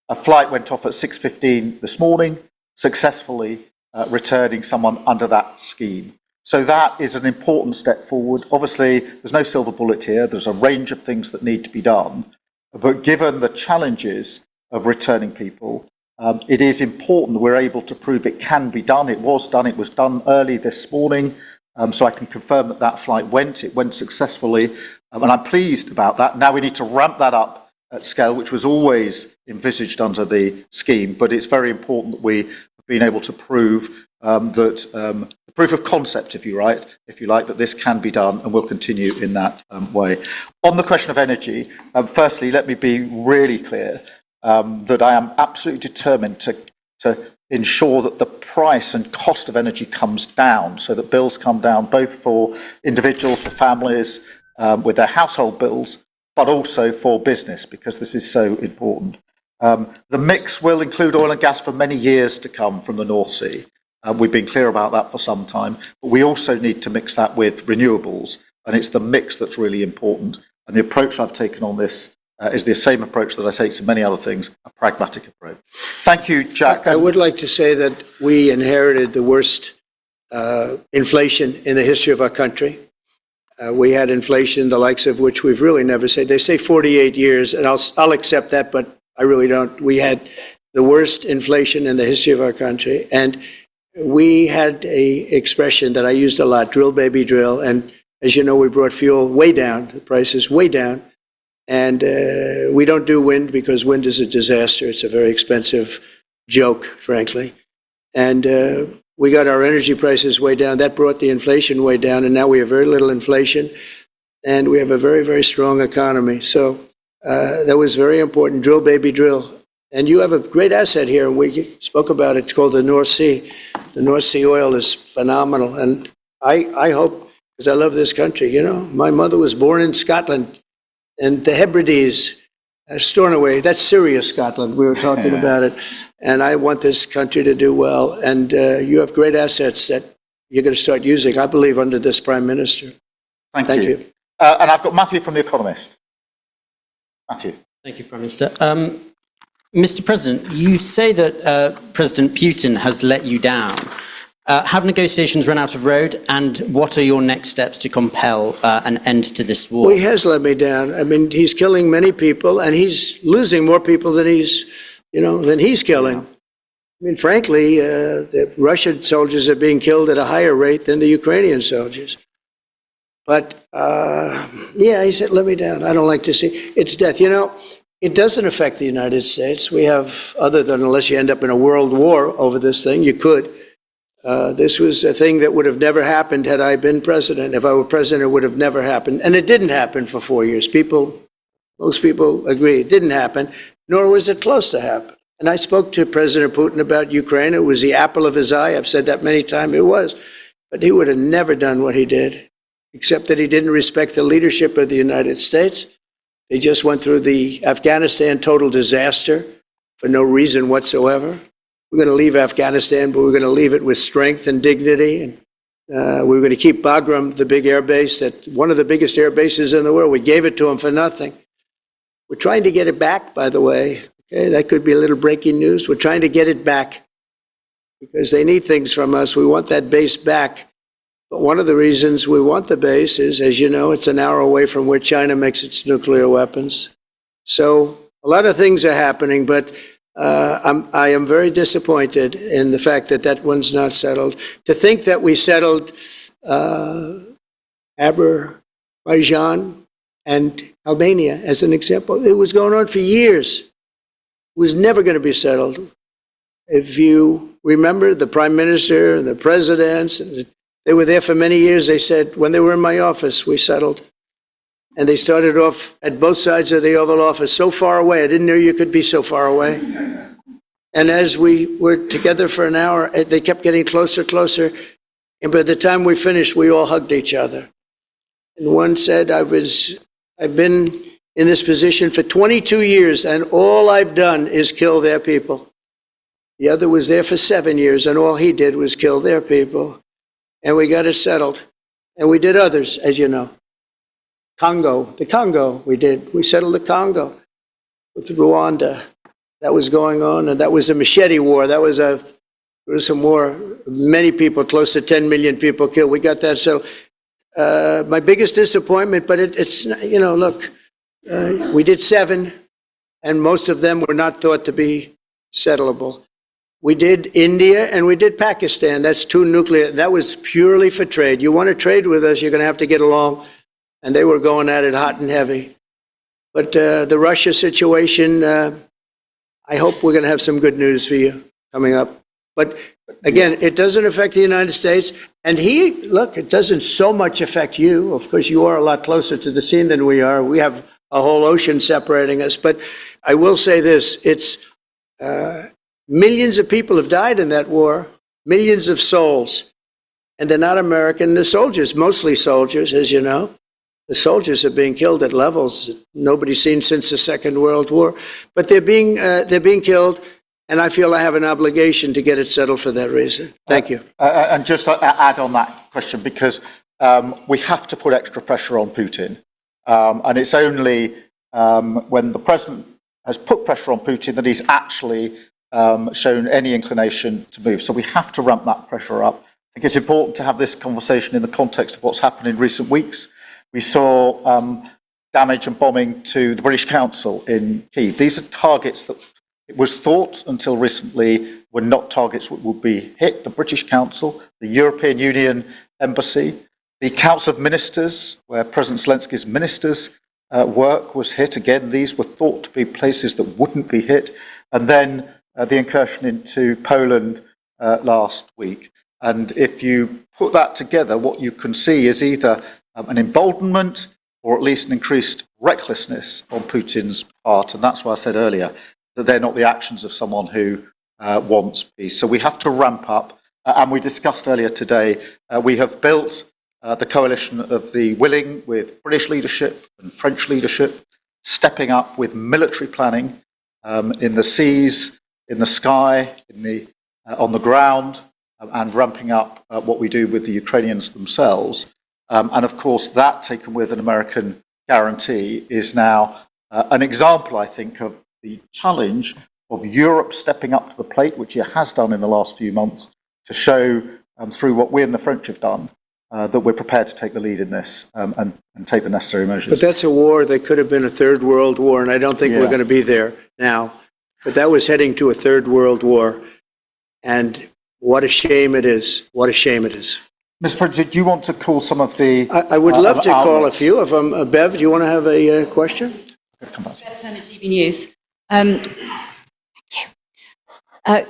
a flight went off at 6:15 this morning, successfully returning someone under that scheme. So that is an important step forward. Obviously, there's no silver bullet here. There's a range of things that need to be done. But given the challenges of returning people, it is important that we're able to prove it can be done. It was done. It was done early this morning. So I can confirm that that flight went. It went successfully. And I'm pleased about that. Now we need to ramp that up at scale, which was always envisaged under the scheme, but it's very important that we have been able to prove the proof of concept, if you like, that this can be done and will continue in that way. On the question of energy, firstly, let me be really clear that I am absolutely determined to ensure that the price and cost of energy comes down, so that bills come down both for individuals, for families, with their household bills, but also for business, because this is so important. The mix will include oil and gas for many years to come from the North Sea. We've been clear about that for some time, but we also need to mix that with renewables, and it's the mix that's really important. And the approach I've taken on this is the same approach that I take to many other things, a pragmatic approach. Thank you, Jack. I would like to say that we inherited the worst inflation in the history of our country. We had inflation, the likes of which we've really never seen. They say 48 years, and I'll accept that, but I really don't. We had the worst inflation in the history of our country, and we had a expression that I used a lot, drill, baby, drill. And as you know, we brought fuel way down, the prices way down. And we don't do wind because wind is a disaster. It's a very expensive joke, frankly. And we got our energy prices way down. That brought the inflation way down. And now we have very little inflation. And we have a very, very strong economy. So that was very important. Drill, baby, drill. And you have a great asset here. We spoke about it. It's called the North Sea. The North Sea oil is phenomenal. And I hope, because I love this country, you know, my mother was born in Scotland, and the Hebrides, Stornoway, that's Syria, Scotland. We were talking about it. And I want this country to do well. And you have great assets that you're going to start using, I believe, under this Prime Minister. Thank you. And I've got Matthew from The Economist. Matthew. Thank you, Prime Minister. Mr. President, you say that President Putin has let you down. Have negotiations run out of road, and what are your next steps to compel an end to this war? Well, he has let me down. I mean, he's killing many people, and he's losing more people than he's killing. I mean, frankly, the Russian soldiers are being killed at a higher rate than the Ukrainian soldiers. But, yeah, he said, let me down. I don't like to see. It's death. You know, it doesn't affect the United States. We have, other than unless you end up in a world war over this thing, you could. This was a thing that would have never happened had I been president. If I were president, it would have never happened. And it didn't happen for 4 years. Most people agree it didn't happen, nor was it close to happen. And I spoke to President Putin about Ukraine. It was the apple of his eye. I've said that many times. It was. But he would have never done what he did, except that he didn't respect the leadership of the United States. They just went through the Afghanistan total disaster for no reason whatsoever. We're going to leave Afghanistan, but we're going to leave it with strength and dignity. And we're going to keep Bagram, the big air base, that one of the biggest air bases in the world. We gave it to them for nothing. We're trying to get it back, by the way. Okay, that could be a little breaking news. We're trying to get it back because they need things from us. We want that base back. But one of the reasons we want the base is, as you know, it's an hour away from where China makes its nuclear weapons. So a lot of things are happening, but I am very disappointed in the fact that that one's not settled. To think that we settled Azerbaijan and Albania as an example, it was going on for years. It was never going to be settled. If you remember, the prime minister and the presidents, they were there for many years. They said, when they were in my office, we settled. And they started off at both sides of the Oval Office, so far away. I didn't know you could be so far away. And as we were together for an hour, they kept getting closer, closer. And by the time we finished, we all hugged each other. And one said, I've been in this position for 22 years, and all I've done is kill their people. The other was there for 7 years, and all he did was kill their people. And we got it settled. And we did others, as you know. The Congo, we settled the Congo with Rwanda. That was going on, and that was a machete war. There was some war, many people, close to 10 million people killed. We got that settled. My biggest disappointment, but it's, you know, look, we did 7, and most of them were not thought to be settleable. We did India and we did Pakistan. That's 2 nuclear. That was purely for trade. You want to trade with us, you're going to have to get along. And they were going at it hot and heavy. But the Russia situation, I hope we're going to have some good news for you coming up. But again, it doesn't affect the United States. And look, it doesn't so much affect you. Of course, you are a lot closer to the scene than we are. We have a whole ocean separating us. But I will say this, it's millions of people have died in that war, millions of souls. And they're not American. They're soldiers, mostly soldiers, as you know. The soldiers are being killed at levels nobody's seen since the Second World War. But they're being killed, and I feel I have an obligation to get it settled for that reason. Thank you. And just to add on that question, because we have to put extra pressure on Putin. And it's only when the president has put pressure on Putin that he's actually shown any inclination to move. So we have to ramp that pressure up. I think it's important to have this conversation in the context of what's happened in recent weeks. We saw damage and bombing to the British Council in Kyiv. These are targets that it was thought until recently were not targets that would be hit. The British Council, the European Union Embassy, the Council of Ministers, where President Zelensky's ministers' work was hit. Again, these were thought to be places that wouldn't be hit. And then the incursion into Poland last week. And if you put that together, what you can see is either an emboldenment or at least an increased recklessness on Putin's part. And that's why I said earlier that they're not the actions of someone who wants peace. So we have to ramp up. And we discussed earlier today, we have built the coalition of the willing with British leadership and French leadership, stepping up with military planning in the seas, in the sky, on the ground, and ramping up what we do with the Ukrainians themselves. And of course, that taken with an American guarantee is now an example, I think, of the challenge of Europe stepping up to the plate, which it has done in the last few months, to show through what we and the French have done that we're prepared to take the lead in this and take the necessary measures. But that's a war that could have been a third world war, and I don't think we're going to be there now. But that was heading to a third world war. And what a shame it is. What a shame it is. Mr. President, do you want to call some of the... I would love to call a few of them. Bev, do you want to have a question? Come on. Bev Turner, GB News.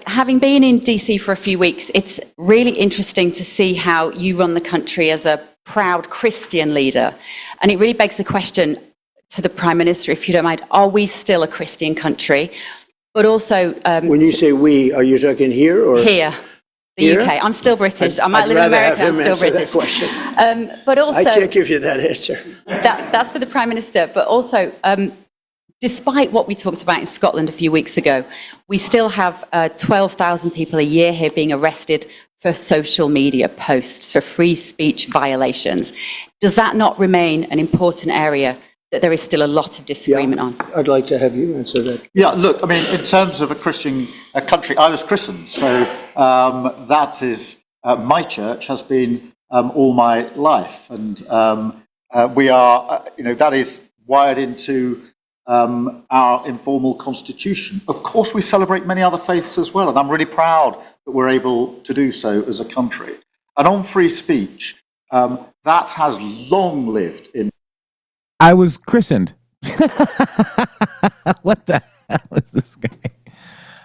Having been in DC for a few weeks, it's really interesting to see how you run the country as a proud Christian leader. And it really begs the question to the Prime Minister, if you don't mind, are we still a Christian country? But also... when you say we, are you talking here or... Here. The UK. I'm still British. I might live in America. I'm still British. But also, I can't give you that answer. That's for the Prime Minister. But also, despite what we talked about in Scotland a few weeks ago, we still have 12,000 people a year here being arrested for social media posts, for free speech violations. Does that not remain an important area that there is still a lot of disagreement on? I'd like to have you answer that. Yeah, look, I mean, in terms of a Christian country, I was christened, so that is, my church has been all my life, and we are, that is wired into our informal constitution. Of course, we celebrate many other faiths as well, and I'm really proud that we're able to do so as a country. And on free speech, that has long lived in... I was christened. What the hell is this guy?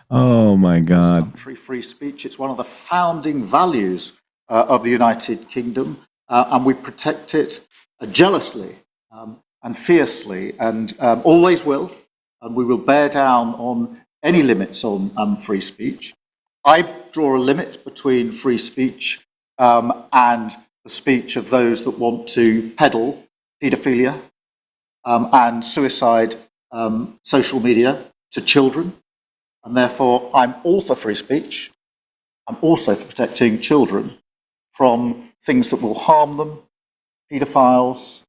Oh my God. Free speech, it's one of the founding values of the United Kingdom, and we protect it jealously and fiercely, and always will, and we will bear down on any limits on free speech. I draw a limit between free speech and the speech of those that want to peddle paedophilia and suicide social media to children. And therefore, I'm all for free speech. I'm also for protecting children from things that will harm them, paedophiles,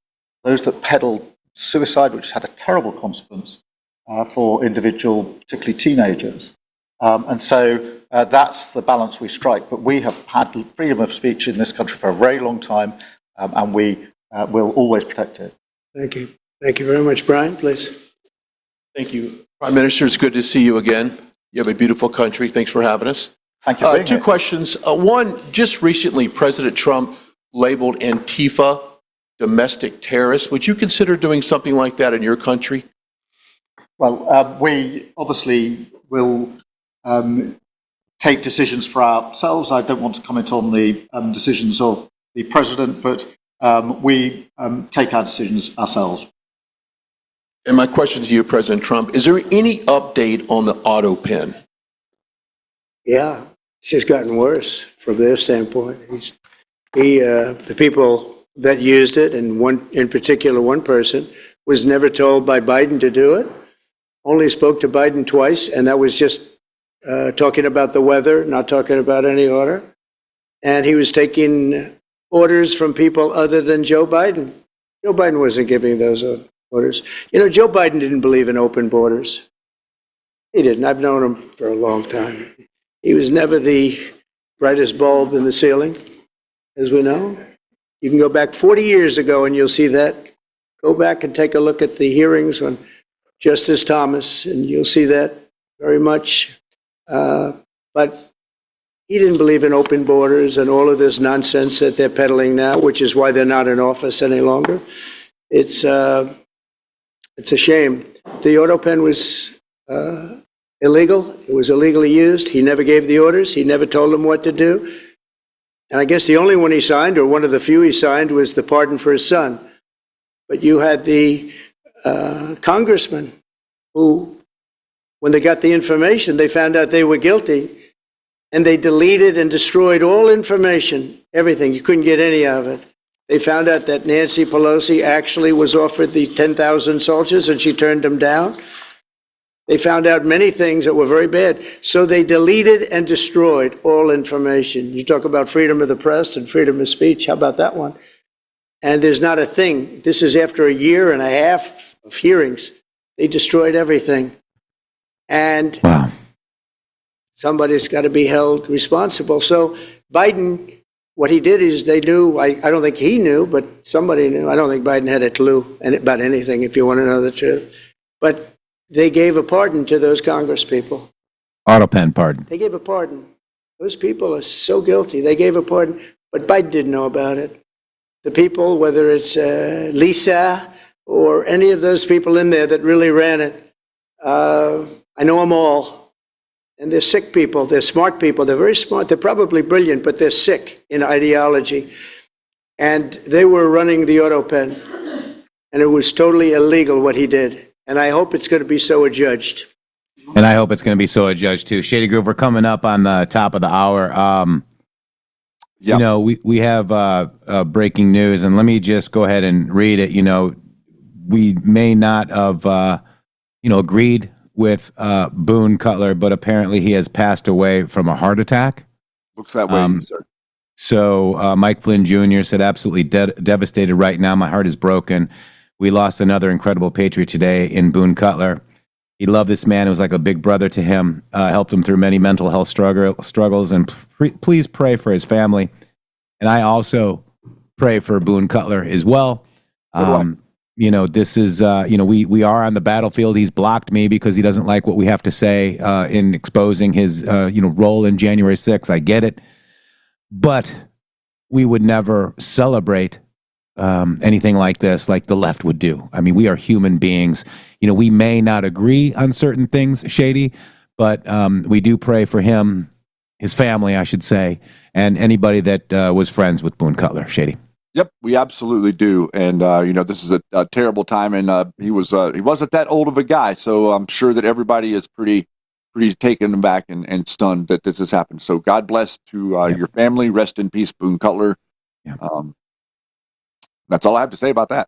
those that peddle suicide, which had a terrible consequence for individual, particularly teenagers. And so that's the balance we strike. But we have had freedom of speech in this country for a very long time, and we will always protect it. Thank you. Thank you very much. Brian, please. Thank you. Prime Minister, it's good to see you again. You have a beautiful country. Thanks for having us. Thank you. Two questions. One, just recently, President Trump labeled Antifa domestic terrorists. Would you consider doing something like that in your country? Well, we obviously will take decisions for ourselves. I don't want to comment on the decisions of the president, but we take our decisions ourselves. And my question to you, President Trump, is there any update on the auto pen? Yeah, it's just gotten worse from their standpoint. The people that used it, and in particular one person, was never told by Biden to do it. Only spoke to Biden twice, and that was just talking about the weather, not talking about any order. And he was taking orders from people other than Joe Biden. Joe Biden wasn't giving those orders. You know, Joe Biden didn't believe in open borders. He didn't. I've known him for a long time. He was never the brightest bulb in the ceiling, as we know. You can go back 40 years ago and you'll see that. Go back and take a look at the hearings on Justice Thomas, and you'll see that very much. But he didn't believe in open borders and all of this nonsense that they're peddling now, which is why they're not in office any longer. It's a shame. The auto pen was illegal. It was illegally used. He never gave the orders. He never told them what to do. And I guess the only one he signed, or one of the few he signed, was the pardon for his son. But you had the congressman who, when they got the information, they found out they were guilty, and they deleted and destroyed all information, everything. You couldn't get any of it. They found out that Nancy Pelosi actually was offered the 10,000 soldiers, and she turned them down. They found out many things that were very bad. So they deleted and destroyed all information. You talk about freedom of the press and freedom of speech. How about that one? And there's not a thing. This is after a year and a half of hearings. They destroyed everything. And somebody's got to be held responsible. So Biden, what he did is they knew, I don't think he knew, but somebody knew. I don't think Biden had a clue about anything, if you want to know the truth. But they gave a pardon to those Congress people. Auto pen pardon. They gave a pardon. Those people are so guilty. They gave a pardon, but Biden didn't know about it. The people, whether it's Lisa or any of those people in there that really ran it, I know them all. And they're sick people. They're smart people. They're very smart. They're probably brilliant, but they're sick in ideology. And they were running the auto pen, and it was totally illegal what he did. And I hope it's going to be so adjudged. And I hope it's going to be so adjudged too. Shady Groove, we're coming up on the top of the hour. You know, we have breaking news, and let me just go ahead and read it. You know, we may not have, agreed with Boone Cutler, but apparently he has passed away from a heart attack. Looks that way, sir. So Mike Flynn Jr. said, absolutely devastated right now. My heart is broken. We lost another incredible patriot today in Boone Cutler. He loved this man. It was like a big brother to him. Helped him through many mental health struggles. And please pray for his family. And I also pray for Boone Cutler as well. This is, we are on the battlefield. He's blocked me because he doesn't like what we have to say in exposing his, role in January 6th. I get it. But we would never celebrate anything like this, like the left would do. I mean, we are human beings. We may not agree on certain things, Shady, but we do pray for him, his family, I should say, and anybody that was friends with Boone Cutler, Shady. Yep, we absolutely do. And, this is a terrible time, and he wasn't that old of a guy, so I'm sure that everybody is pretty taken aback and stunned that this has happened. So God bless to your family. Rest in peace, Boone Cutler. Yeah. That's all I have to say about that.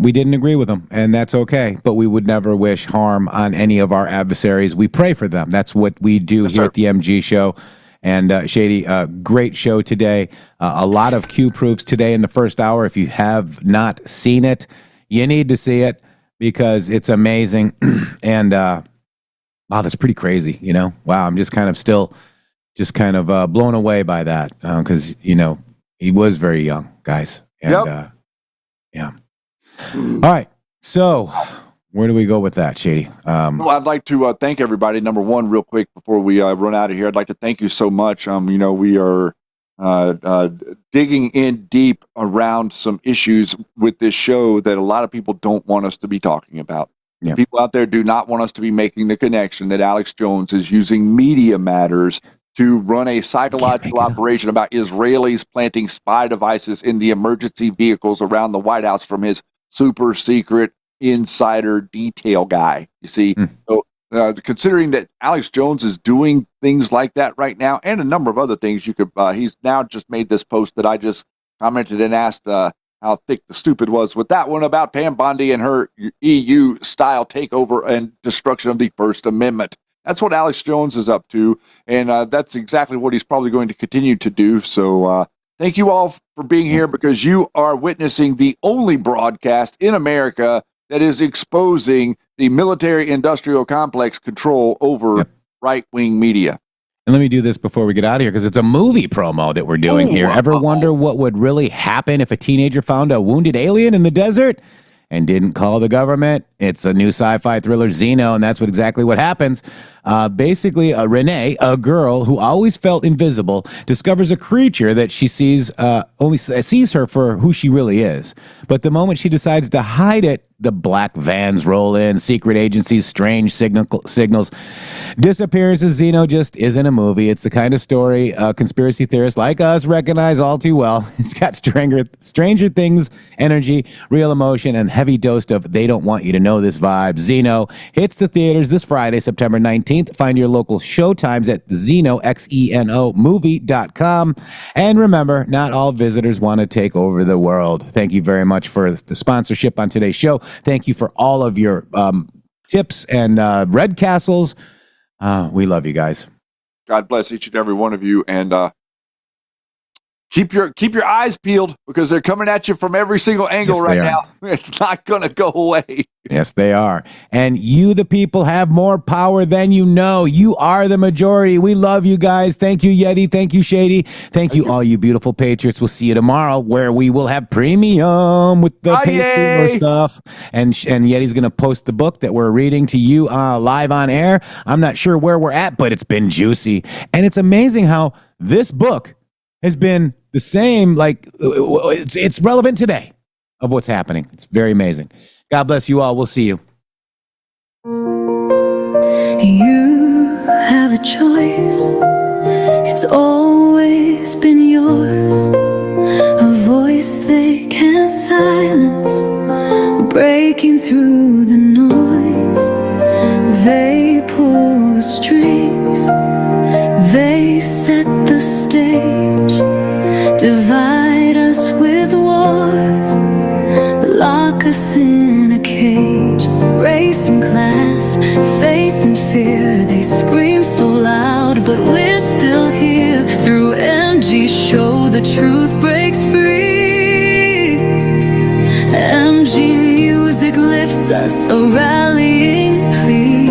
We didn't agree with him, and that's okay. But we would never wish harm on any of our adversaries. We pray for them. That's what we do here at the MG Show. And Shady, great show today. A lot of Q proofs today in the first hour. If you have not seen it, you need to see it because it's amazing. And wow, that's pretty crazy. Wow, I'm just kind of blown away by that because he was very young, guys. And yeah. All right. So where do we go with that, Shady? Well, I'd like to thank everybody. Number one, real quick, before we run out of here, I'd like to thank you so much. We are digging in deep around some issues with this show that a lot of people don't want us to be talking about. Yeah. People out there do not want us to be making the connection that Alex Jones is using Media Matters to run a psychological operation about Israelis planting spy devices in the emergency vehicles around the White House from his super secret insider detail guy. You see, so considering that Alex Jones is doing things like that right now, and a number of other things, you could. He's now just made this post that I just commented and asked how thick the stupid was with that one about Pam Bondi and her EU-style takeover and destruction of the First Amendment. That's what Alex Jones is up to, and that's exactly what he's probably going to continue to do. So thank you all for being here, because you are witnessing the only broadcast in America that is exposing the military-industrial complex control over right-wing media. And let me do this before we get out of here, because it's a movie promo that we're doing here. Ever wonder what would really happen if a teenager found a wounded alien in the desert and didn't call the government? It's a new sci-fi thriller, Xeno, and that's exactly what happens. Basically, Renee, a girl who always felt invisible, discovers a creature that she sees only sees her for who she really is. But the moment she decides to hide it, the black vans roll in, secret agencies, strange signals. Disappearances. Xeno just isn't a movie. It's the kind of story conspiracy theorists like us recognize all too well. It's got Stranger Things energy, real emotion, and heavy dose of they don't want you to know this vibe. Xeno hits the theaters this Friday, September 19th. Find your local show times at xenomovie.com. And remember, not all visitors want to take over the world. Thank you very much for the sponsorship on today's show. Thank you for all of your tips and red castles. We love you guys. God bless each and every one of you, and keep your eyes peeled, because they're coming at you from every single angle right now. It's not going to go away. Yes, they are. And you, the people, have more power than you know. You are the majority. We love you guys. Thank you, Yeti. Thank you, Shady. Thank you, all you beautiful patriots. We'll see you tomorrow, where we will have premium with the Pacino stuff. And Yeti's going to post the book that we're reading to you live on air. I'm not sure where we're at, but it's been juicy. And it's amazing how this book has been the same, like it's relevant today of what's happening. It's very amazing. God bless you all. We'll see you. You have a choice. It's always been yours. A voice they can't silence, breaking through the noise. They pull the strings. They set the stage. Divide us with wars, lock us in a cage. Race and class, faith and fear, they scream so loud, but we're still here. Through MG show, the truth breaks free. MG music lifts us, a rallying plea.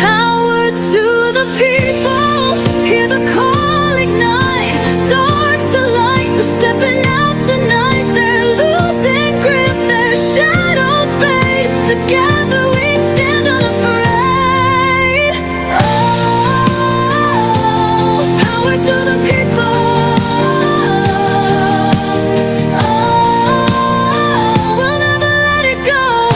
Power to the people, hear the call ignite. Dark to light, we're stepping out tonight. They're losing grip, their shadows fade. Together we stand unafraid. Oh, power to the people. Oh, we'll never let it go.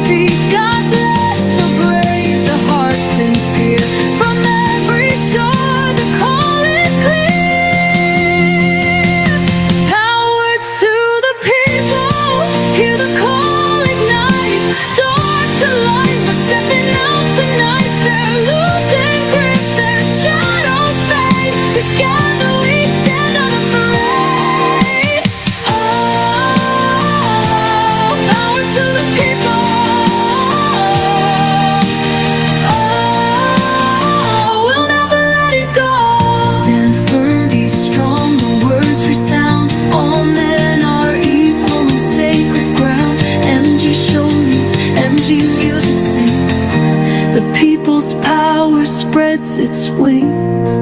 see. God bless the brave, the heart sincere. From every shore, the call is clear. Power to the people, hear the call ignite. Dark to light, we're stepping out tonight. They're losing grip, their shadows fade. Together we stand unafraid. Oh, power to the people. Oh, we'll never let it go. Stand firm, be strong, the words resound. All men are equal on sacred ground. MG show leads, MG music sings. The people's power spreads its wings.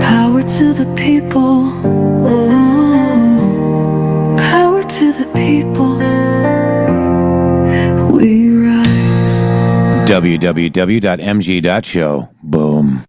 Power to the people. Oh, power to the people. We rise. www.mg.show. Boom.